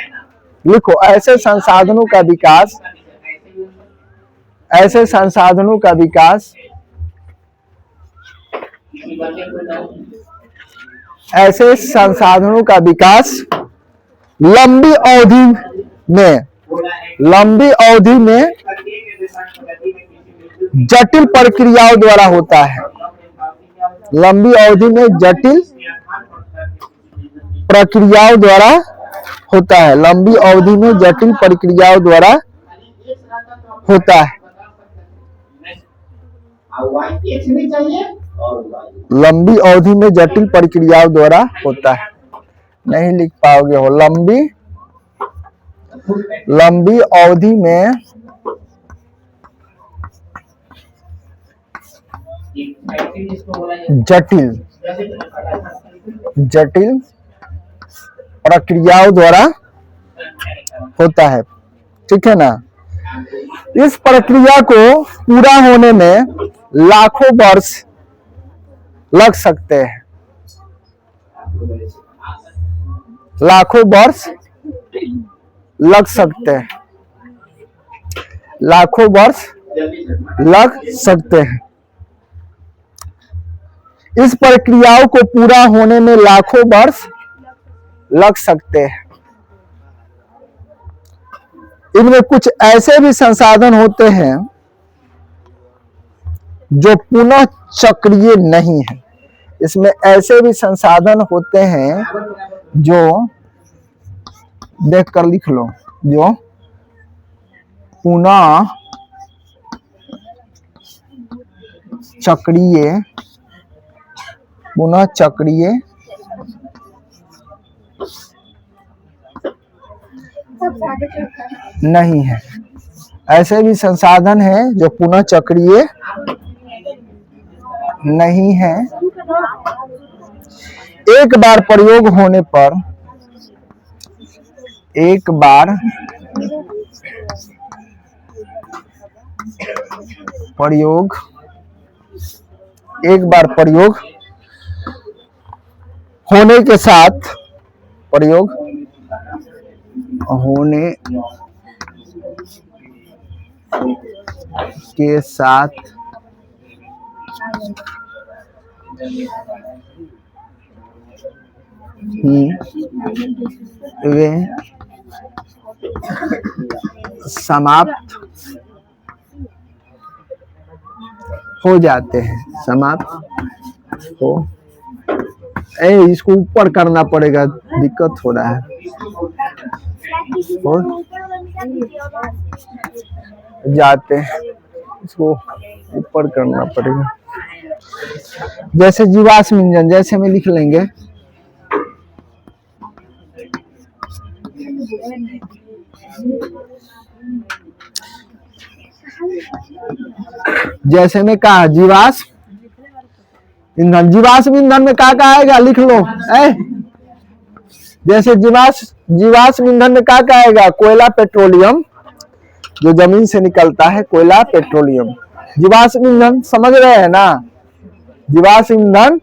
लिखो ऐसे संसाधनों का विकास, ऐसे संसाधनों का विकास, ऐसे संसाधनों का विकास लंबी अवधि में, लंबी अवधि में जटिल प्रक्रियाओं द्वारा होता है। लंबी अवधि में जटिल प्रक्रियाओं द्वारा होता है। लंबी अवधि में जटिल प्रक्रियाओं द्वारा होता है। लंबी अवधि में जटिल प्रक्रियाओं द्वारा होता है। नहीं लिख पाओगे हो। लंबी अवधि में जटिल प्रक्रियाओं द्वारा होता है। ठीक है ना? इस प्रक्रिया को पूरा होने में लाखों वर्ष लग सकते हैं। लाखों वर्ष लग सकते हैं। लाखों वर्ष लग सकते हैं। इस प्रक्रियाओं को पूरा होने में लाखों वर्ष लग सकते हैं। इनमें कुछ ऐसे भी संसाधन होते हैं जो पुनः चक्रीय नहीं है। इसमें ऐसे भी संसाधन होते हैं जो, देख कर लिख लो, जो पुनः चक्रीय नहीं है। ऐसे भी संसाधन हैं जो पुनः चक्रीय नहीं है। एक बार प्रयोग होने पर, एक बार प्रयोग होने के साथ, प्रयोग होने के साथ ही वे समाप्त हो जाते हैं। समाप्त हो, इसको ऊपर करना पड़ेगा, दिक्कत हो रहा है। और जाते हैं, इसको ऊपर करना पड़ेगा। जैसे जीवाश्म ईंधन, जैसे में लिख लेंगे जैसे में कहा जीवाश्म ईंधन। जीवाश्म ईंधन में क्या आएगा, लिख लो। जैसे जीवाश्म ईंधन में क्या आएगा? कोयला, पेट्रोलियम, जो जमीन से निकलता है, कोयला, पेट्रोलियम। जीवाश्म ईंधन समझ रहे हैं ना? जीवाश्म ईंधन,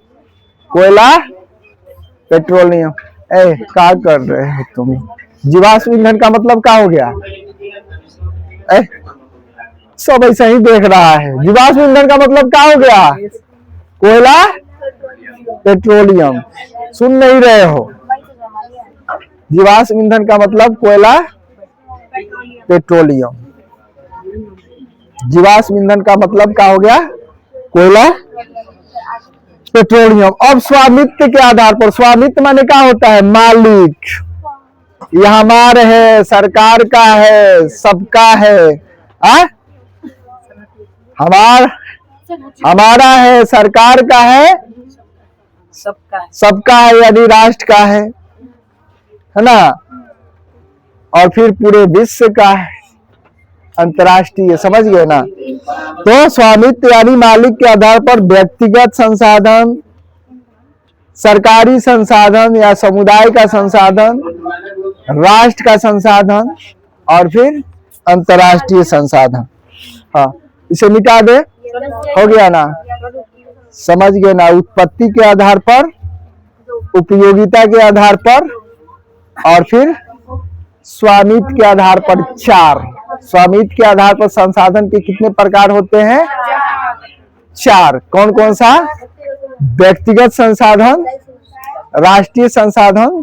कोयला, पेट्रोलियम। क्या कर रहे हो तुम? जीवाश्म ईंधन का मतलब क्या हो गया? सब ऐसा ही देख रहा है। जीवाश्म ईंधन का मतलब क्या हो गया? कोयला, पेट्रोलियम। सुन नहीं रहे हो? जीवाश्म ईंधन का मतलब कोयला, पेट्रोलियम। जीवाश्म ईंधन का मतलब क्या हो गया? कोयला, पेट्रोलियम। अब स्वामित्व के आधार पर, स्वामित्व माने क्या होता है? मालिक। ये हमारा है, सरकार का है, सबका है। हमारा है, सरकार का है, सबका है, यानी राष्ट्र का है ना। और फिर पूरे विश्व का है, अंतर्राष्ट्रीय। समझ गए ना। तो स्वामित्व यानी मालिक के आधार पर व्यक्तिगत संसाधन, सरकारी संसाधन या समुदाय का संसाधन, राष्ट्र का संसाधन और फिर अंतर्राष्ट्रीय संसाधन। हाँ, इसे मिटा दे, हो गया ना। समझ गए ना। उत्पत्ति के आधार पर, उपयोगिता के आधार पर और फिर स्वामित्व के आधार पर। 4 स्वामित्व के आधार पर संसाधन के कितने प्रकार होते हैं? 4। कौन कौन सा? व्यक्तिगत संसाधन, राष्ट्रीय संसाधन,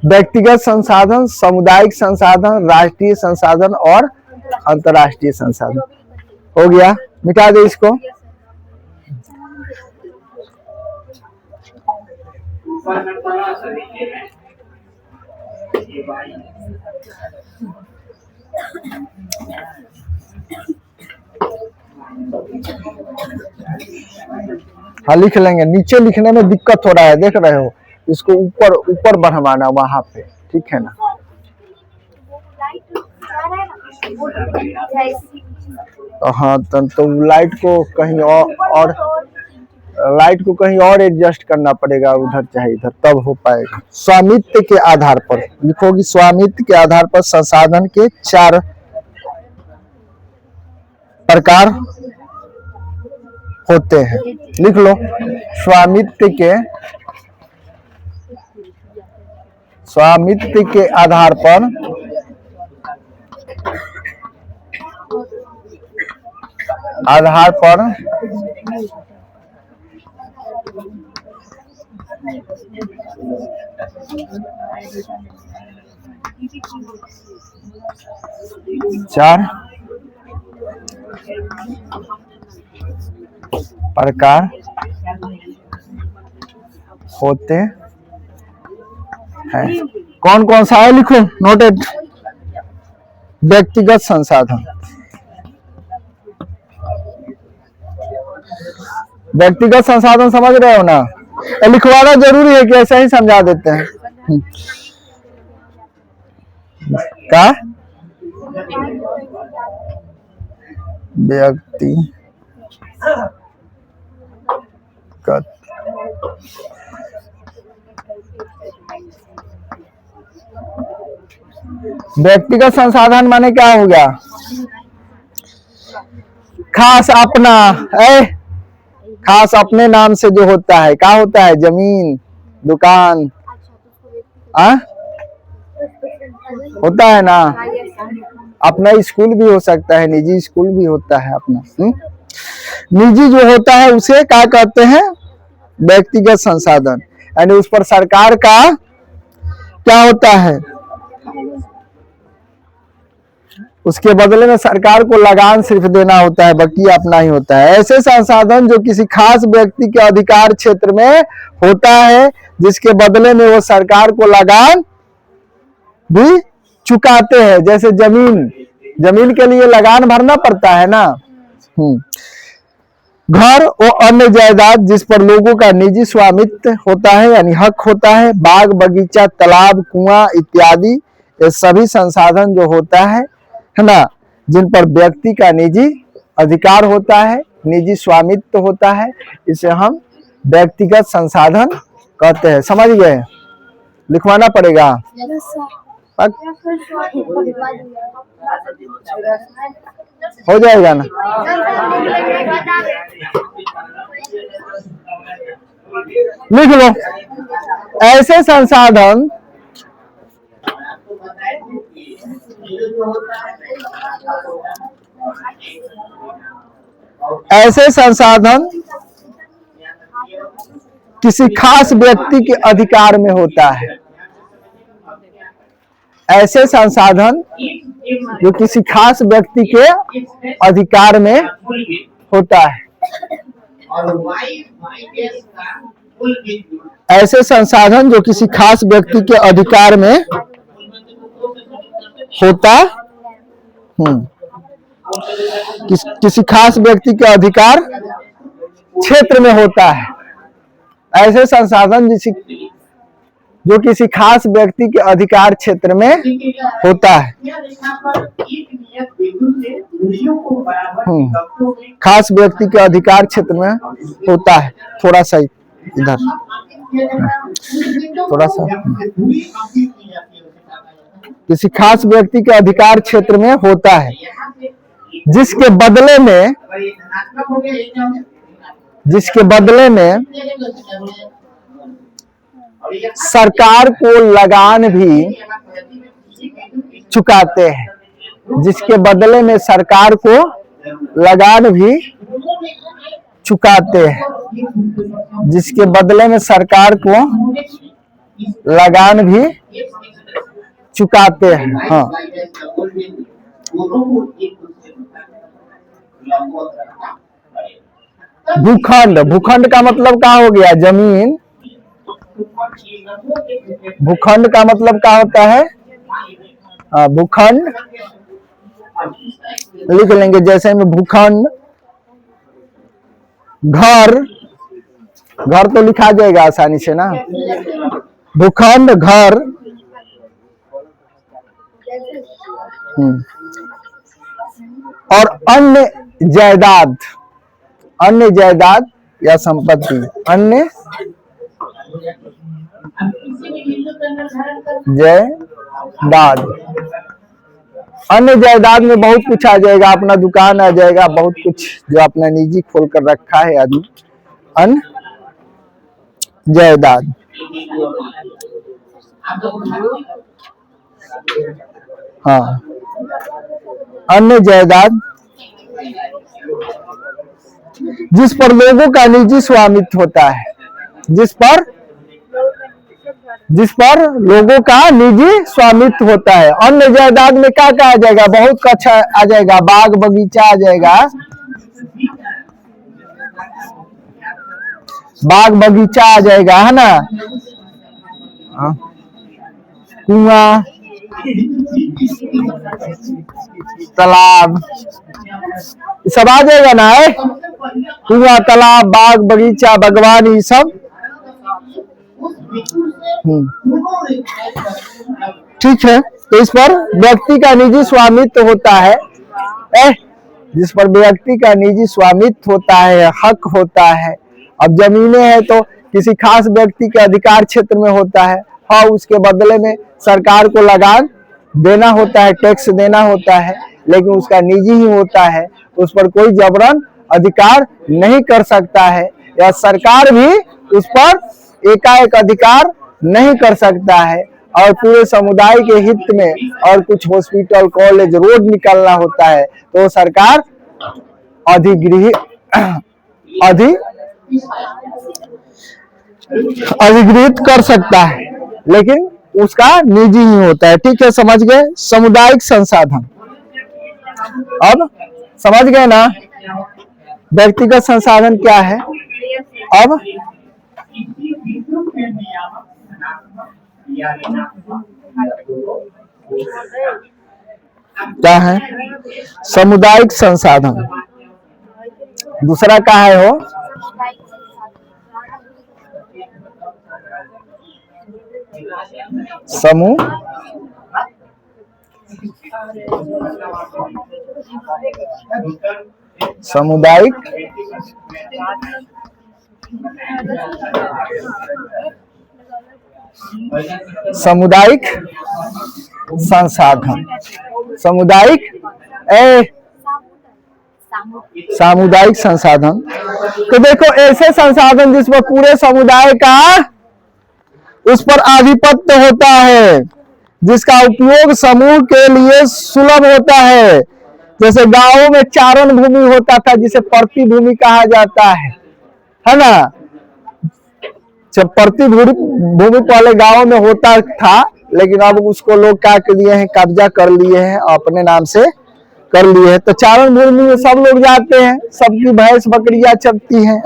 व्यक्तिगत संसाधन, सामुदायिक संसाधन, राष्ट्रीय संसाधन और अंतर्राष्ट्रीय संसाधन। हो गया, मिटा दे इसको। हाँ, लिख लेंगे। नीचे लिखने में दिक्कत हो रहा है, देख रहे हो। इसको ऊपर ऊपर बढ़वाना वहां पे, ठीक है ना। हाँ, तो लाइट को कहीं और लाइट को कहीं और एडजस्ट करना पड़ेगा, उधर चाहे इधर, तब हो पाएगा। स्वामित्व के आधार पर लिखोगी। स्वामित्व के आधार पर संसाधन के 4 प्रकार होते हैं। लिख लो। स्वामित्व के आधार पर चार प्रकार होते हैं। कौन कौन सा है? लिखो, नोटेड। व्यक्तिगत संसाधन, व्यक्तिगत संसाधन समझ रहे हो ना। लिखवाना जरूरी है कि ऐसा ही समझा देते हैं? क्या? व्यक्तिगत संसाधन माने क्या हो गया? खास अपना, खास अपने नाम से जो होता है, क्या होता है? जमीन, दुकान, होता है ना। अपना स्कूल भी हो सकता है, निजी स्कूल भी होता है अपना। निजी जो होता है उसे क्या कहते हैं? व्यक्तिगत संसाधन। यानी उस पर सरकार का क्या होता है? उसके बदले में सरकार को लगान सिर्फ देना होता है, बाकी अपना ही होता है। ऐसे संसाधन जो किसी खास व्यक्ति के अधिकार क्षेत्र में होता है, जिसके बदले में वो सरकार को लगान भी चुकाते हैं। जैसे जमीन के लिए लगान भरना पड़ता है ना। घर और अन्य जायदाद जिस पर लोगों का निजी स्वामित्व होता है, यानी हक होता है। बाग बगीचा, तालाब, कुआं इत्यादि, ये सभी संसाधन जो होता है ना, जिन पर व्यक्ति का निजी अधिकार होता है, निजी स्वामित्व होता है, इसे हम व्यक्तिगत संसाधन कहते हैं। समझ गए? लिखवाना पड़ेगा। हो जाएगा ना। लिख लो। ऐसे संसाधन किसी खास व्यक्ति के अधिकार में होता है। ऐसे संसाधन जो किसी खास व्यक्ति के अधिकार में होता है। ऐसे संसाधन जो किसी खास व्यक्ति के अधिकार में होता किसी खास व्यक्ति के अधिकार क्षेत्र में होता है। ऐसे संसाधन जो किसी खास व्यक्ति के अधिकार क्षेत्र में होता है। खास व्यक्ति के अधिकार क्षेत्र में होता है। थोड़ा सा इधर, थोड़ा सा किसी खास व्यक्ति के अधिकार क्षेत्र में होता है, जिसके बदले में सरकार को लगान भी चुकाते हैं। जिसके बदले में सरकार को लगान भी चुकाते हैं। जिसके बदले में सरकार को लगान भी चुकाते हैं। हाँ, भूखंड, भूखंड का मतलब क्या हो गया? जमीन। भूखंड का मतलब क्या होता है? भूखंड लिख लेंगे, जैसे में भूखंड। घर, घर तो लिखा जाएगा आसानी से ना। भूखंड, घर। और अन्य जायदाद, अन्य जायदाद या संपत्ति। अन्य जायदाद, अन्य जायदाद में बहुत कुछ आ जाएगा। अपना दुकान आ जाएगा, बहुत कुछ जो अपना निजी खोल कर रखा है आदमी। अन्य जायदाद। हाँ, अन्य जायदाद जिस पर लोगों का निजी स्वामित्व होता है। जिस पर लोगों का निजी स्वामित्व होता है। अन्य जायदाद में क्या आ जाएगा? बहुत कुछ आ जाएगा। बाग बगीचा आ जाएगा, बाग बगीचा आ जाएगा, है ना। कुआं, तालाब, सब आ जाएगा ना। है कुआं, तालाब, बाग बगीचा, बागवानी, सब। ठीक है। तो इस पर व्यक्ति का निजी स्वामित्व होता है। जिस पर व्यक्ति का निजी स्वामित्व होता है, हक होता है। अब जमीनें हैं तो किसी खास व्यक्ति के अधिकार क्षेत्र में होता है। हाँ, उसके बदले में सरकार को लगान देना होता है, टैक्स देना होता है, लेकिन उसका निजी ही होता है। उस पर कोई जबरन अधिकार नहीं कर सकता है, या सरकार भी उस पर एकाएक अधिकार नहीं कर सकता है। और पूरे समुदाय के हित में और कुछ हॉस्पिटल, कॉलेज, रोड निकालना होता है तो सरकार अधिगृहित कर सकता है, लेकिन उसका निजी ही होता है। ठीक है, समझ गए? सामुदायिक संसाधन। अब समझ गए ना व्यक्तिगत संसाधन क्या है? अब क्या है? सामुदायिक संसाधन। दूसरा क्या है? हो सामुदायिक सामुदायिक संसाधन। सामुदायिक संसाधन। तो देखो, ऐसे संसाधन जिस पर पूरे समुदाय का उस पर आधिपत्य होता है, जिसका उपयोग समूह के लिए सुलभ होता है। जैसे गांवों में चारण भूमि होता था, जिसे प्रति भूमि कहा जाता है ना। जब प्रति भूमि पहले गांवों में होता था, लेकिन अब उसको लोग क्या कर लिए हैं? कब्जा कर लिए हैं, अपने नाम से कर लिए हैं। तो चारण भूमि में सब लोग जाते हैं, सबकी भैंस बकरियां चरती हैं।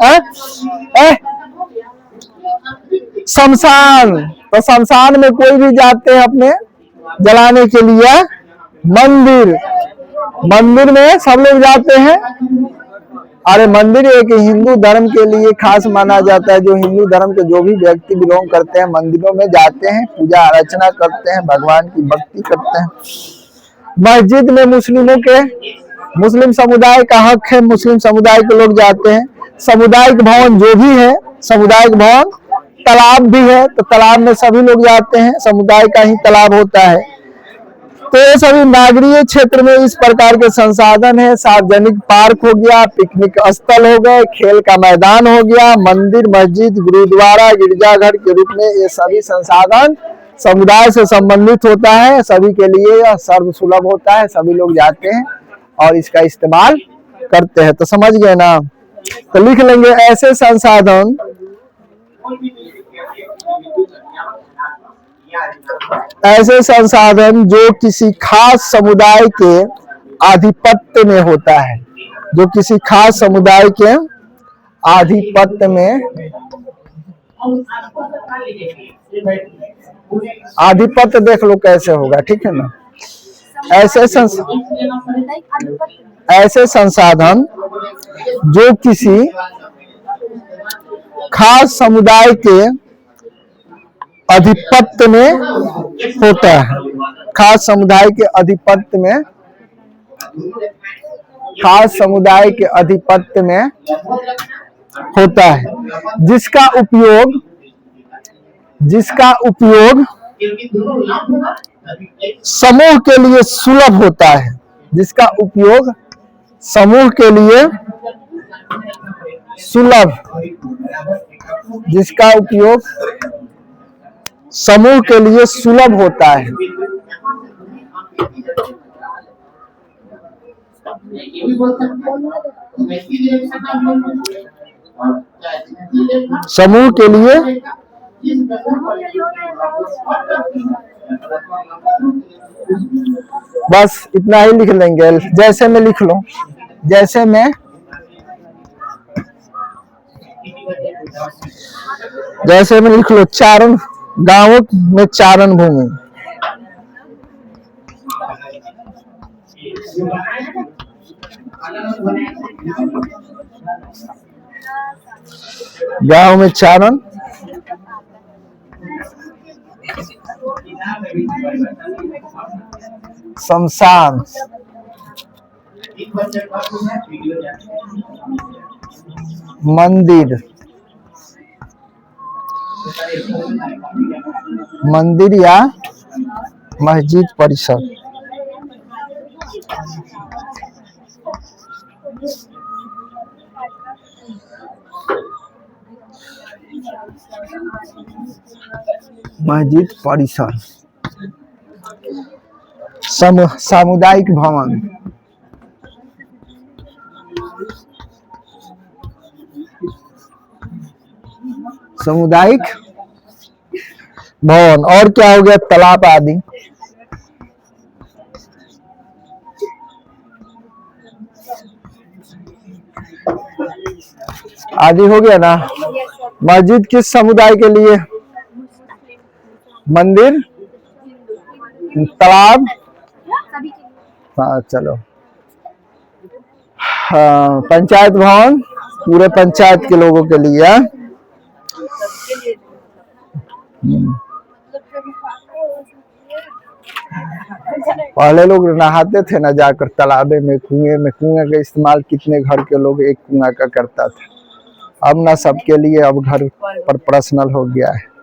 शमशान, तो शमशान में कोई भी जाते हैं अपने जलाने के लिए। मंदिर, मंदिर में सब लोग जाते हैं। अरे मंदिर एक हिंदू धर्म के लिए खास माना जाता है। जो हिंदू धर्म के जो भी व्यक्ति बिलोंग करते हैं मंदिरों में जाते हैं, पूजा अर्चना करते हैं, भगवान की भक्ति करते हैं। मस्जिद में मुस्लिम समुदाय का हक है, मुस्लिम समुदाय के लोग जाते हैं। सामुदायिक भवन जो भी है, सामुदायिक भवन, तालाब भी है तो तालाब में सभी लोग जाते हैं, समुदाय का ही तालाब होता है। तो ये सभी नागरीय क्षेत्र में इस प्रकार के संसाधन है। सार्वजनिक पार्क हो गया, पिकनिक स्थल हो गए, खेल का मैदान हो गया, मंदिर, मस्जिद, गुरुद्वारा, गिरजाघर के रूप में ये सभी संसाधन समुदाय से संबंधित होता है। सभी के लिए यह सर्व सुलभ होता है, सभी लोग जाते हैं और इसका इस्तेमाल करते हैं। तो समझ गए ना? तो लिख लेंगे ऐसे संसाधन जो किसी खास समुदाय के आधिपत्य में होता है, जो किसी खास समुदाय के आधिपत्य में, आधिपत्य देख लो कैसे होगा, ठीक है ना? ऐसे संसाधन जो किसी खास समुदाय के आधिपत्य में होता है, खास समुदाय के आधिपत्य में, खास समुदाय के आधिपत्य में होता है, जिसका उपयोग समूह के लिए सुलभ होता है, जिसका उपयोग समूह के लिए सुलभ, जिसका उपयोग समूह के लिए सुलभ होता है। समूह के लिए बस इतना ही लिख लेंगे। जैसे में लिख लो, जैसे में लिख लो, चारण, गांवों में चारण भूमि, गांव में चारण, शमशान, मंदिर, मंदिर या मस्जिद परिसर, मस्जिद परिसर, सामुदायिक भवन, सामुदायिक भवन, और क्या हो गया? तालाब आदि। आदि हो गया ना? मस्जिद किस समुदाय के लिए? मंदिर, तालाब, हाँ चलो, हाँ पंचायत भवन पूरे पंचायत के लोगों के लिए। पहले लोग नहाते थे ना जाकर तालाबे में, कुएं में। कुएं का इस्तेमाल कितने घर के लोग एक कुआं का करता था। अब ना सबके लिए, अब घर पर पर्सनल हो गया है,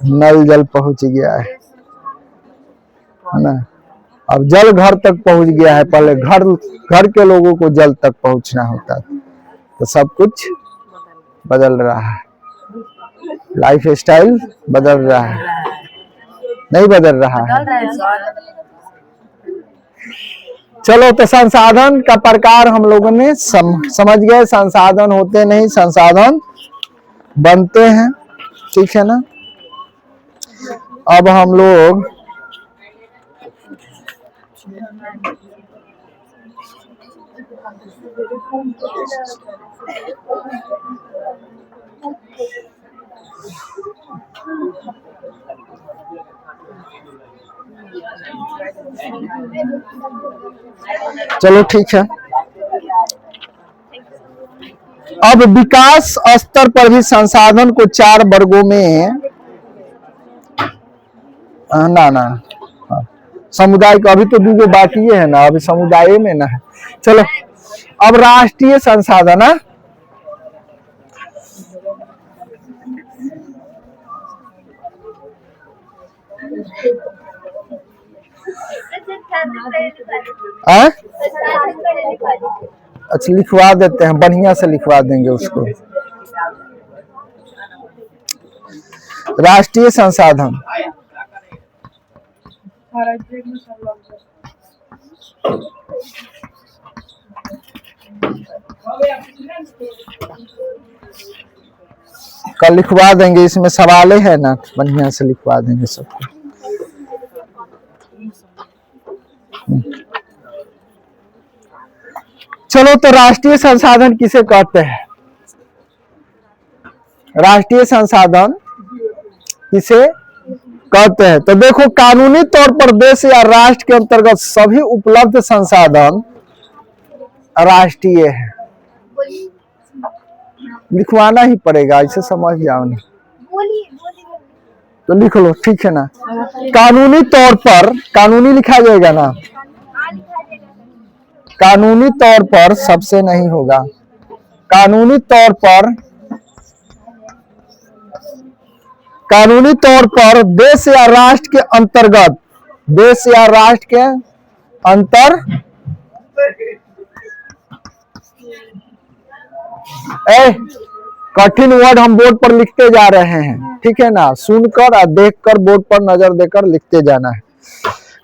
नल जल पहुंच गया है ना? अब जल घर तक पहुंच गया है, पहले घर के लोगों को जल तक पहुंचना होता था। तो सब कुछ बदल रहा है, लाइफ स्टाइल बदल रहा है, नहीं बदल रहा है? चलो, तो संसाधन का प्रकार हम लोगों ने समझ गए। संसाधन होते नहीं, संसाधन बनते हैं, ठीक है ना? अब हम लोग चलो ठीक है। अब विकास स्तर पर भी संसाधन को 4 वर्गों में ना हाँ, समुदाय का अभी तो 2 बाकी है ना, अभी समुदाय में ना है। चलो अब राष्ट्रीय संसाधन है। अच्छा लिखवा देते हैं, बढ़िया से लिखवा देंगे उसको। राष्ट्रीय संसाधन कल लिखवा देंगे, इसमें सवाल है ना, बढ़िया से लिखवा देंगे सबको। चलो तो राष्ट्रीय संसाधन किसे कहते हैं? राष्ट्रीय संसाधन किसे कहते हैं? तो देखो, कानूनी तौर पर देश या राष्ट्र के अंतर्गत सभी उपलब्ध संसाधन राष्ट्रीय है। लिखवाना ही पड़ेगा, इसे समझ जाओ ना तो लिख लो, ठीक है ना। कानूनी तौर पर, कानूनी लिखा जाएगा ना, कानूनी तौर पर सबसे नहीं होगा। कानूनी तौर पर, कानूनी तौर पर देश या राष्ट्र के अंतर्गत, देश या राष्ट्र के अंतर कठिन वर्ड हम बोर्ड पर लिखते जा रहे हैं, ठीक है ना। सुनकर और देखकर बोर्ड पर नजर देकर लिखते जाना है।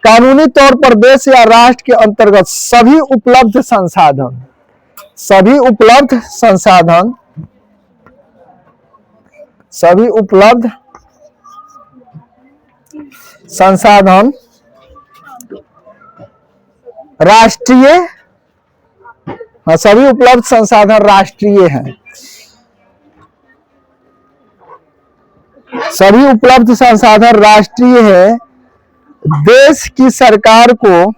कानूनी तौर पर देश या राष्ट्र के अंतर्गत सभी उपलब्ध संसाधन, सभी उपलब्ध संसाधन, सभी उपलब्ध संसाधन राष्ट्रीय, हाँ सभी उपलब्ध संसाधन राष्ट्रीय हैं। सभी उपलब्ध संसाधन राष्ट्रीय है। देश की सरकार को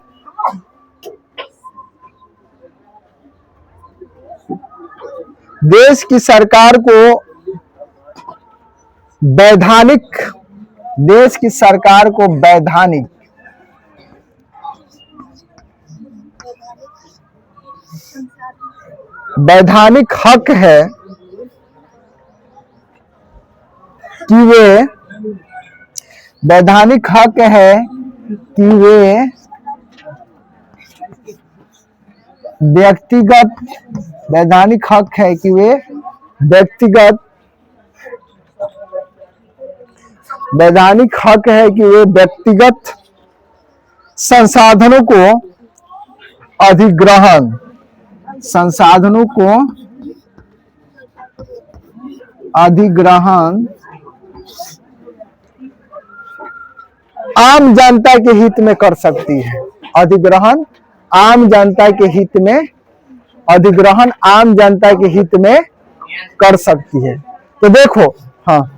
देश की सरकार को वैधानिक, देश की सरकार को वैधानिक वैधानिक हक है कि वे, वैधानिक हक है कि वे व्यक्तिगत, वैधानिक हक है कि वे व्यक्तिगत, वैधानिक हक है कि वे व्यक्तिगत संसाधनों को अधिग्रहण, संसाधनों को अधिग्रहण आम जनता के हित में कर सकती है। अधिग्रहण आम जनता के हित में, अधिग्रहण आम जनता के हित में कर सकती है। तो देखो, हाँ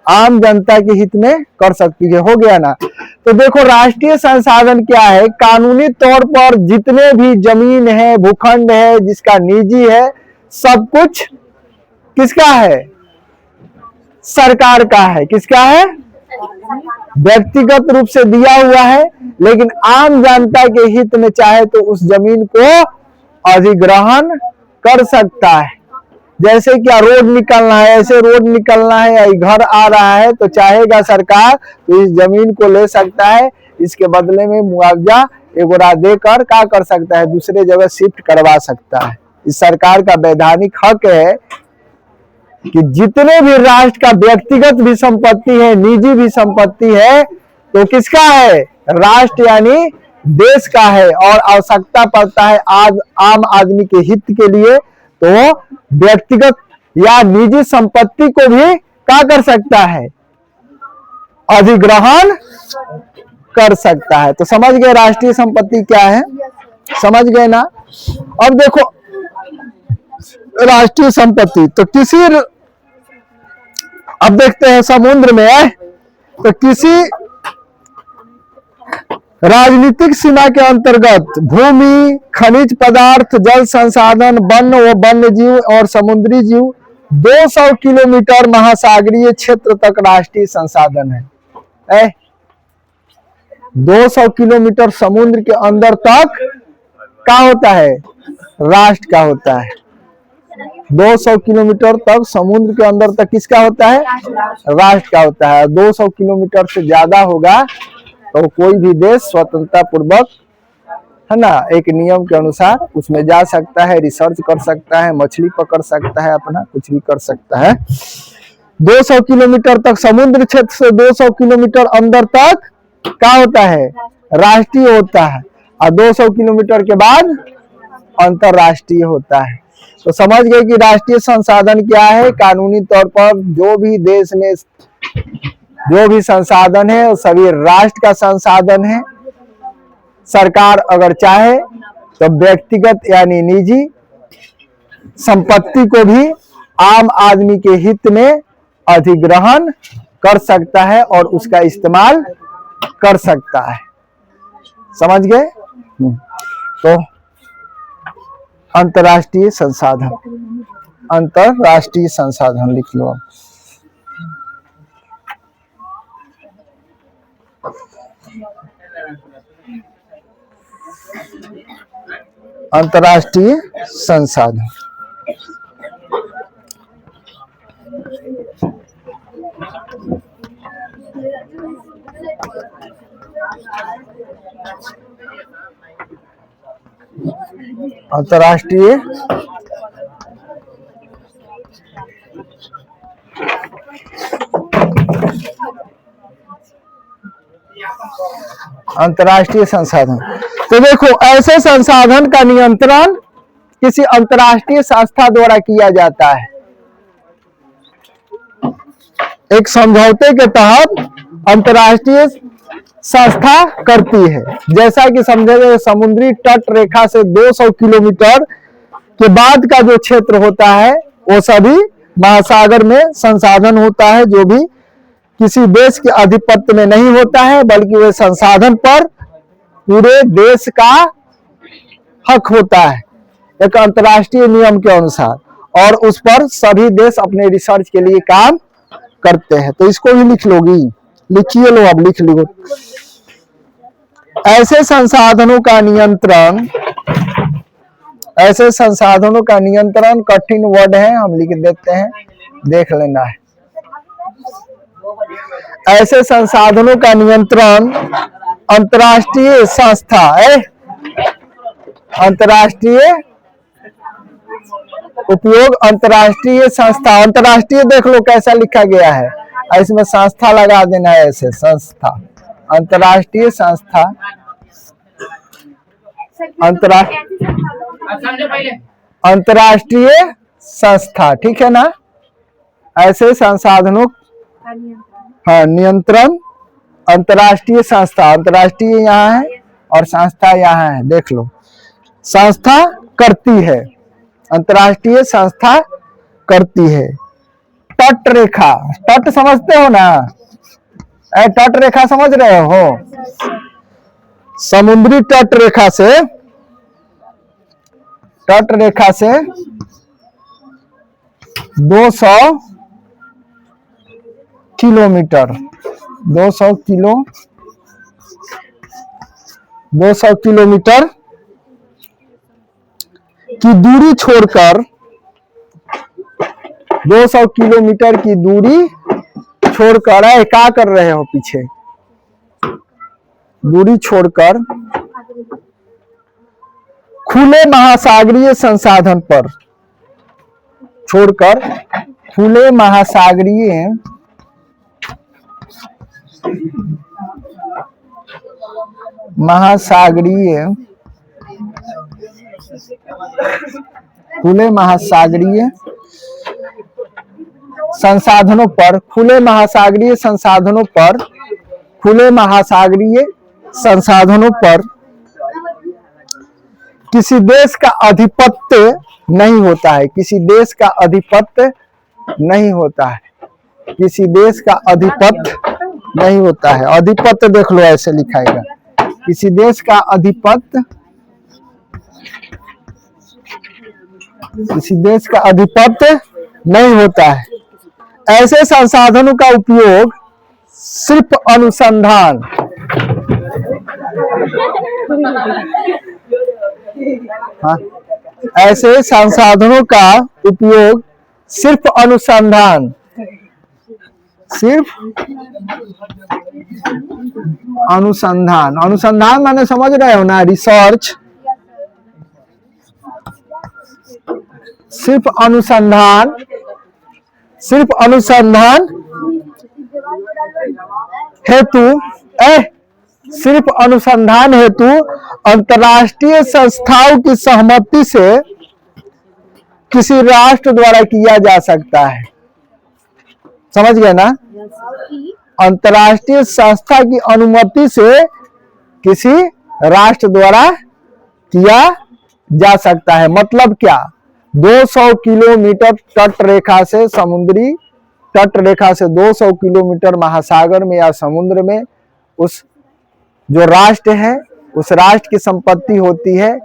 आम जनता के हित में कर सकती है, हो गया ना। तो देखो राष्ट्रीय संसाधन क्या है? कानूनी तौर पर जितने भी जमीन है, भूखंड है, जिसका निजी है, सब कुछ किसका है? सरकार का है। किसका है? व्यक्तिगत रूप से दिया हुआ है, लेकिन आम जनता के हित में चाहे तो उस जमीन को अधिग्रहण कर सकता है। जैसे क्या रोड निकलना है, ऐसे रोड निकलना है या घर आ रहा है तो चाहेगा सरकार तो इस जमीन को ले सकता है, इसके बदले में मुआवजा एगोरा देकर क्या कर सकता है? दूसरे जगह शिफ्ट करवा सकता है। इस सरकार का वैधानिक हक है कि जितने भी राष्ट्र का व्यक्तिगत भी संपत्ति है, निजी भी संपत्ति है, तो किसका है? राष्ट्र यानी देश का है। और आवश्यकता पड़ता है आम आदमी के हित के लिए तो व्यक्तिगत या निजी संपत्ति को भी क्या कर सकता है? अधिग्रहण कर सकता है। तो समझ गए राष्ट्रीय संपत्ति क्या है? समझ गए ना। अब देखो राष्ट्रीय संपत्ति तो किसी, अब देखते हैं समुद्र में है तो किसी राजनीतिक सीमा के अंतर्गत भूमि, खनिज पदार्थ, जल संसाधन, वन व वन्य जीव और समुद्री जीव 200 किलोमीटर महासागरीय क्षेत्र तक राष्ट्रीय संसाधन है। 200 किलोमीटर समुद्र के अंदर तक क्या होता है? राष्ट्र का होता है। 200 किलोमीटर तक समुद्र के अंदर तक किसका होता है? राष्ट्र का होता है। 200 किलोमीटर से ज्यादा होगा तो कोई भी देश स्वतंत्रता पूर्वक, है ना, एक नियम के अनुसार उसमें जा सकता है, रिसर्च कर सकता है, मछली पकड़ सकता है, अपना कुछ भी कर सकता है। 200 किलोमीटर तक समुद्र क्षेत्र से 200 किलोमीटर अंदर तक क्या होता है? राष्ट्रीय होता है। और 200 किलोमीटर के बाद अंतरराष्ट्रीय होता है। तो समझ गए कि राष्ट्रीय संसाधन क्या है। कानूनी तौर पर जो भी देश में जो भी संसाधन है वो सभी राष्ट्र का संसाधन है। सरकार अगर चाहे तो व्यक्तिगत यानी निजी संपत्ति को भी आम आदमी के हित में अधिग्रहण कर सकता है और उसका इस्तेमाल कर सकता है। समझ गए? तो अंतरराष्ट्रीय संसाधन, अंतरराष्ट्रीय संसाधन लिख लो आप। अंतरराष्ट्रीय संसाधन अंतरराष्ट्रीय अंतरराष्ट्रीय संसाधन। तो देखो, ऐसे संसाधन का नियंत्रण किसी अंतरराष्ट्रीय संस्था द्वारा किया जाता है। एक समझौते के तहत अंतरराष्ट्रीय संस्था करती है। जैसा कि समझे, समुद्री तट रेखा से 200 किलोमीटर के बाद का जो क्षेत्र होता है वो सभी महासागर में संसाधन होता है, जो भी किसी देश के आधिपत्य में नहीं होता है, बल्कि वे संसाधन पर पूरे देश का हक होता है एक अंतरराष्ट्रीय नियम के अनुसार, और उस पर सभी देश अपने रिसर्च के लिए काम करते हैं। तो इसको भी लिख लोगी, लिखिए लो, अब लिख लो। ऐसे संसाधनों का नियंत्रण, ऐसे संसाधनों का नियंत्रण कठिन वर्ड है, हम लिख देते हैं, देख लेना है। ऐसे संसाधनों का नियंत्रण अंतरराष्ट्रीय संस्था है, अंतरराष्ट्रीय उपयोग अंतरराष्ट्रीय संस्था। अंतरराष्ट्रीय देख लो कैसा लिखा गया है, इसमें संस्था लगा देना है, ऐसे संस्था, अंतरराष्ट्रीय संस्था, अंतरराष्ट्रीय संस्था, ठीक है ना। ऐसे संसाधनों हाँ नियंत्रण अंतरराष्ट्रीय संस्था, अंतरराष्ट्रीय यहाँ है और संस्था यहाँ है, देख लो। संस्था करती है, अंतरराष्ट्रीय संस्था करती है। तट रेखा, तट समझते हो ना? तट रेखा समझ रहे हो? समुद्री तट रेखा से, तट रेखा से 200 किलोमीटर, 200 किलोमीटर की दूरी छोड़कर, 200 किलोमीटर की दूरी छोड़कर, क्या कर रहे हो पीछे? दूरी छोड़कर खुले महासागरीय संसाधन पर, छोड़कर खुले महासागरीय खुले महासागरीय संसाधनों पर, खुले महासागरीय संसाधनों पर, खुले महासागरीय संसाधनों पर किसी देश का आधिपत्य नहीं होता है, किसी देश का आधिपत्य नहीं होता है, किसी देश का आधिपत्य नहीं होता है। आधिपत्य देख लो ऐसे लिखाएगा, किसी देश का आधिपत्य, किसी देश का आधिपत्य नहीं होता है। ऐसे संसाधनों का उपयोग सिर्फ अनुसंधान, हाँ, ऐसे संसाधनों का उपयोग सिर्फ अनुसंधान, सिर्फ अनुसंधान, अनुसंधान माने समझ रहे हो ना, रिसर्च, सिर्फ अनुसंधान, सिर्फ अनुसंधान हेतु, सिर्फ अनुसंधान हेतु अंतर्राष्ट्रीय संस्थाओं की सहमति से किसी राष्ट्र द्वारा किया जा सकता है। समझ गए ना? अंतर्राष्ट्रीय संस्था की अनुमति से किसी राष्ट्र द्वारा किया जा सकता है। मतलब क्या? 200 किलोमीटर तट रेखा से, समुद्री तट रेखा से 200 किलोमीटर महासागर में या समुद्र में उस जो राष्ट्र है, उस राष्ट्र की संपत्ति होती है।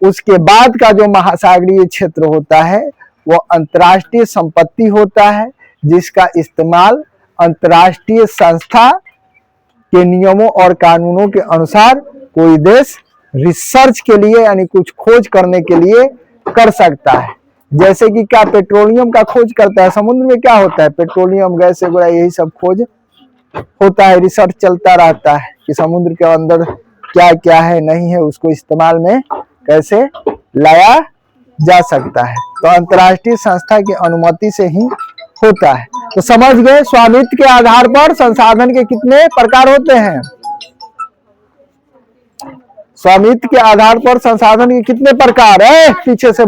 उसके बाद का जो महासागरीय क्षेत्र होता है वो अंतर्राष्ट्रीय संपत्ति होता है, जिसका इस्तेमाल अंतर्राष्ट्रीय संस्था के नियमों और कानूनों के अनुसार कोई देश रिसर्च के लिए यानी कुछ खोज करने के लिए कर सकता है। जैसे कि क्या पेट्रोलियम का खोज करता है, समुद्र में क्या होता है, पेट्रोलियम, गैस वगैरह, यही सब खोज होता है, रिसर्च चलता रहता है कि समुद्र के अंदर क्या क्या है, नहीं है, उसको इस्तेमाल में कैसे लाया जा सकता है। तो अंतर्राष्ट्रीय संस्था की अनुमति से ही होता है। तो समझ गए, स्वामित्व के आधार पर संसाधन के कितने प्रकार होते हैं? स्वामित्व के आधार पर संसाधन के कितने प्रकार है? पीछे से